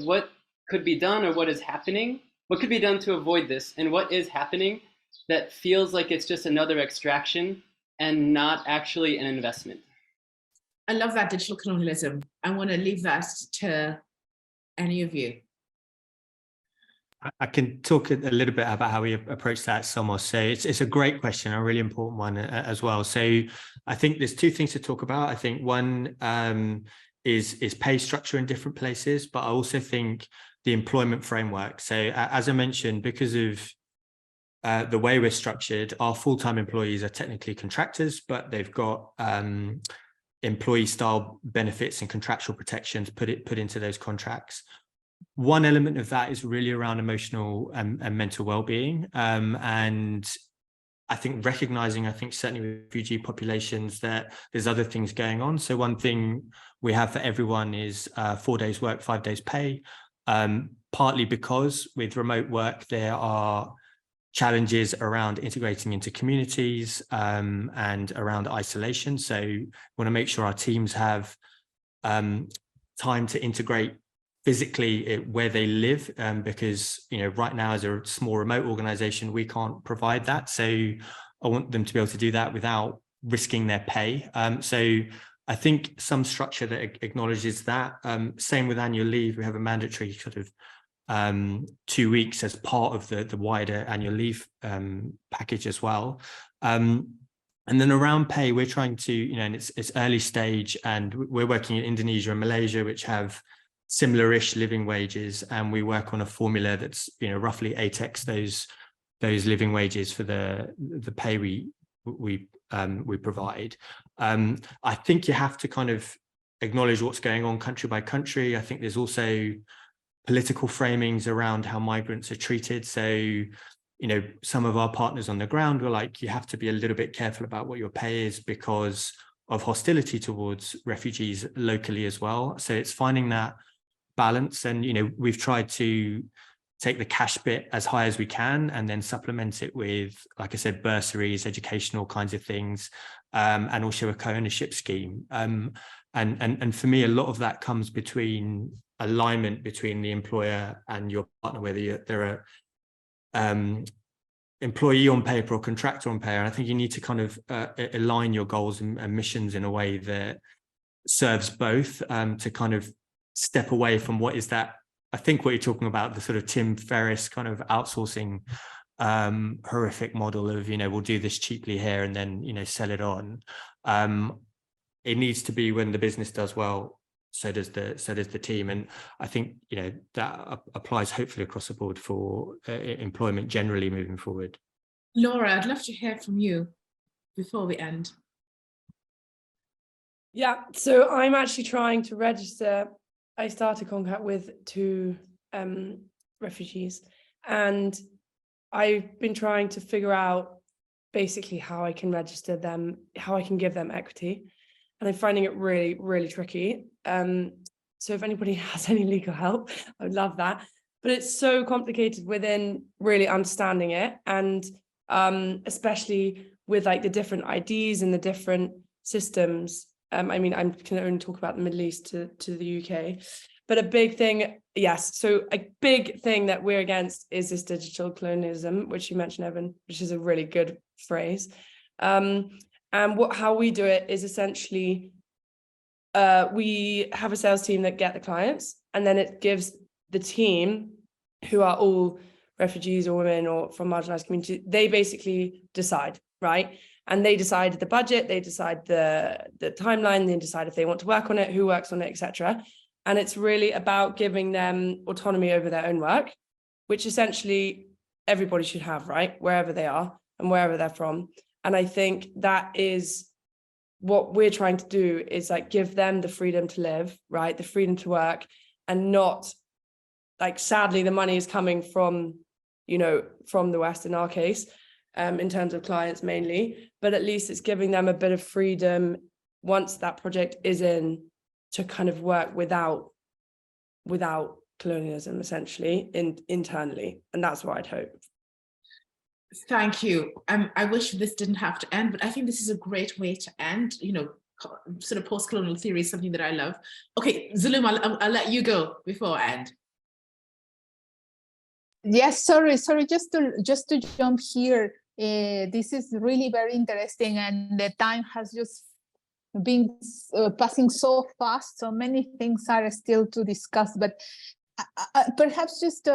what could be done, or what is happening? What could be done to avoid this? And what is happening that feels like it's just another extraction and not actually an investment? I love that, digital colonialism. I want to leave that to any of you. I can talk a little bit about how we approach that, Somos. So it's a great question, a really important one as well. So I think there's two things to talk about. I think one is pay structure in different places, but I also think the employment framework. So as I mentioned, because of the way we're structured, our full-time employees are technically contractors, but they've got employee style benefits and contractual protections put into those contracts. One element of that is really around emotional and mental well-being, and I think recognizing, certainly with refugee populations, that there's other things going on. So one thing we have for everyone is 4 days work, 5 days pay, partly because with remote work, there are challenges around integrating into communities and around isolation. So we want to make sure our teams have time to integrate physically where they live, because right now as a small remote organization we can't provide that, so I want them to be able to do that without risking their pay. So I think some structure that acknowledges that. Same with annual leave, we have a mandatory sort of 2 weeks as part of the wider annual leave package as well. And then around pay, we're trying to, and it's early stage, and we're working in Indonesia and Malaysia, which have similar-ish living wages, and we work on a formula that's roughly 8x those living wages for the pay we provide. I think you have to kind of acknowledge what's going on country by country. I think there's also political framings around how migrants are treated. So some of our partners on the ground were like, you have to be a little bit careful about what your pay is because of hostility towards refugees locally as well. So it's finding that balance, and we've tried to take the cash bit as high as we can and then supplement it with, like I said, bursaries, educational kinds of things, and also a co-ownership scheme. And for me, a lot of that comes between alignment between the employer and your partner, whether they're a employee on paper or contractor on paper. And I think you need to kind of align your goals and missions in a way that serves both, to kind of step away from what is that, I think what you're talking about, the sort of Tim Ferriss kind of outsourcing horrific model of, we'll do this cheaply here and then, sell it on. It needs to be when the business does well, so does the team. And I think, that applies hopefully across the board for employment generally moving forward. Laura, I'd love to hear from you before we end. Yeah, so I'm actually trying to register. I started contact with 2 refugees, and I've been trying to figure out basically how I can register them, how I can give them equity, and I'm finding it really, really tricky. So if anybody has any legal help, I would love that. But it's so complicated within really understanding it, and especially with like the different IDs and the different systems. I can only talk about the Middle East to the UK, but a big thing, yes. So a big thing that we're against is this digital colonialism, which you mentioned, Evan, which is a really good phrase. And how we do it is essentially, we have a sales team that get the clients, and then it gives the team, who are all refugees or women or from marginalized communities, they basically decide, right? And they decide the budget, they decide the timeline, they decide if they want to work on it, who works on it, etc. And it's really about giving them autonomy over their own work, which essentially everybody should have, right? Wherever they are and wherever they're from. And I think that is what we're trying to do, is like give them the freedom to live, right? The freedom to work, and not like, sadly, the money is coming from, from the West in our case, in terms of clients mainly, but at least it's giving them a bit of freedom once that project is in, to kind of work without colonialism, essentially, internally. And that's what I'd hope. Thank you. I wish this didn't have to end, but I think this is a great way to end. Sort of post-colonial theory is something that I love. Okay, Zulum, I'll let you go before I end. Yes, sorry, just to jump here. This is really very interesting, and the time has just been passing so fast. So many things are still to discuss, but perhaps just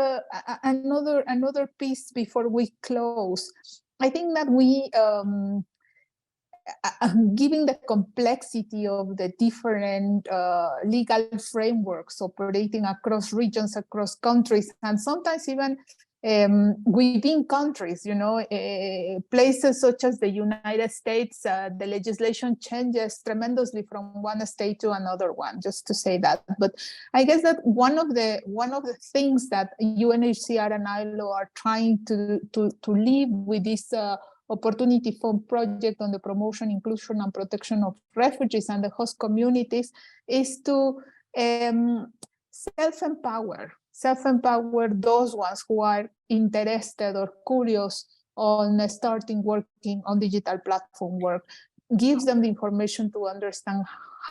another piece before we close. I think that we, given the complexity of the different legal frameworks operating across regions, across countries, and sometimes even within countries, you know, places such as the United States, the legislation changes tremendously from one state to another one, just to say that. But I guess that one of the things that UNHCR and ILO are trying to live with this Opportunity Fund project on the promotion, inclusion, and protection of refugees and the host communities is to self-empower those ones who are interested or curious on starting working on digital platform work, gives them the information to understand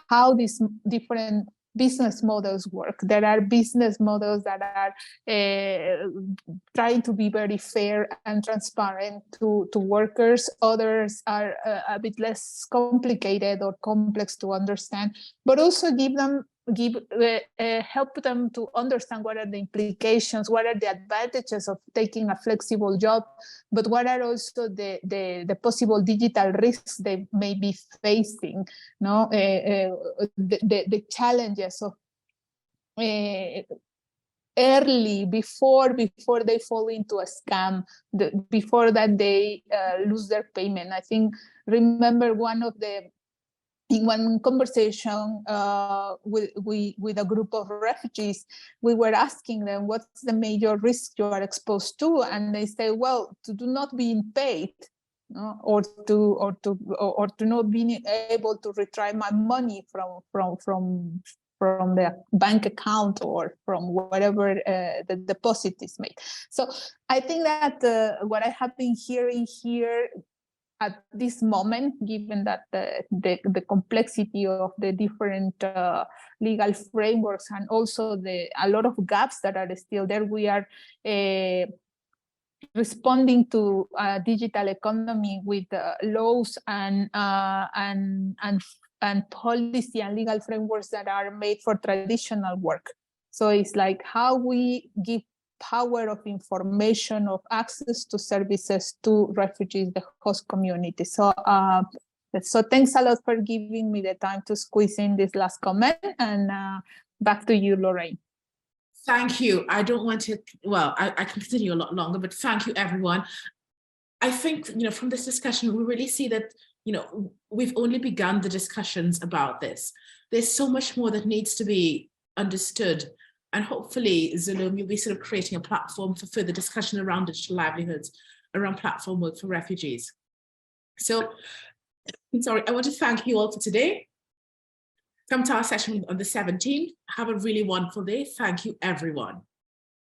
how these different business models work. There are business models that are trying to be very fair and transparent to workers. Others are a bit less complicated or complex to understand, but also help them to understand what are the implications, what are the advantages of taking a flexible job, but what are also the possible digital risks they may be facing, no? The challenges of early, before they fall into a scam, before that they lose their payment. I think, remember in one conversation with a group of refugees, we were asking them, what's the major risk you are exposed to? And they say, well, to not being paid, or to not being able to retrieve my money from the bank account or from whatever the deposit is made. So I think that what I have been hearing here at this moment, given that the complexity of the different legal frameworks and also a lot of gaps that are still there, we are responding to digital economy with laws and policy and legal frameworks that are made for traditional work. So it's like how we give power of information, of access to services to refugees, the host community. So thanks a lot for giving me the time to squeeze in this last comment, and back to you, Lorraine. Thank you. I don't want to, well, I can continue a lot longer, but thank you, everyone. I think, from this discussion, we really see that, we've only begun the discussions about this. There's so much more that needs to be understood. And hopefully, Zulum, you'll be sort of creating a platform for further discussion around digital livelihoods, around platform work for refugees. So, I want to thank you all for today. Come to our session on the 17th. Have a really wonderful day. Thank you, everyone.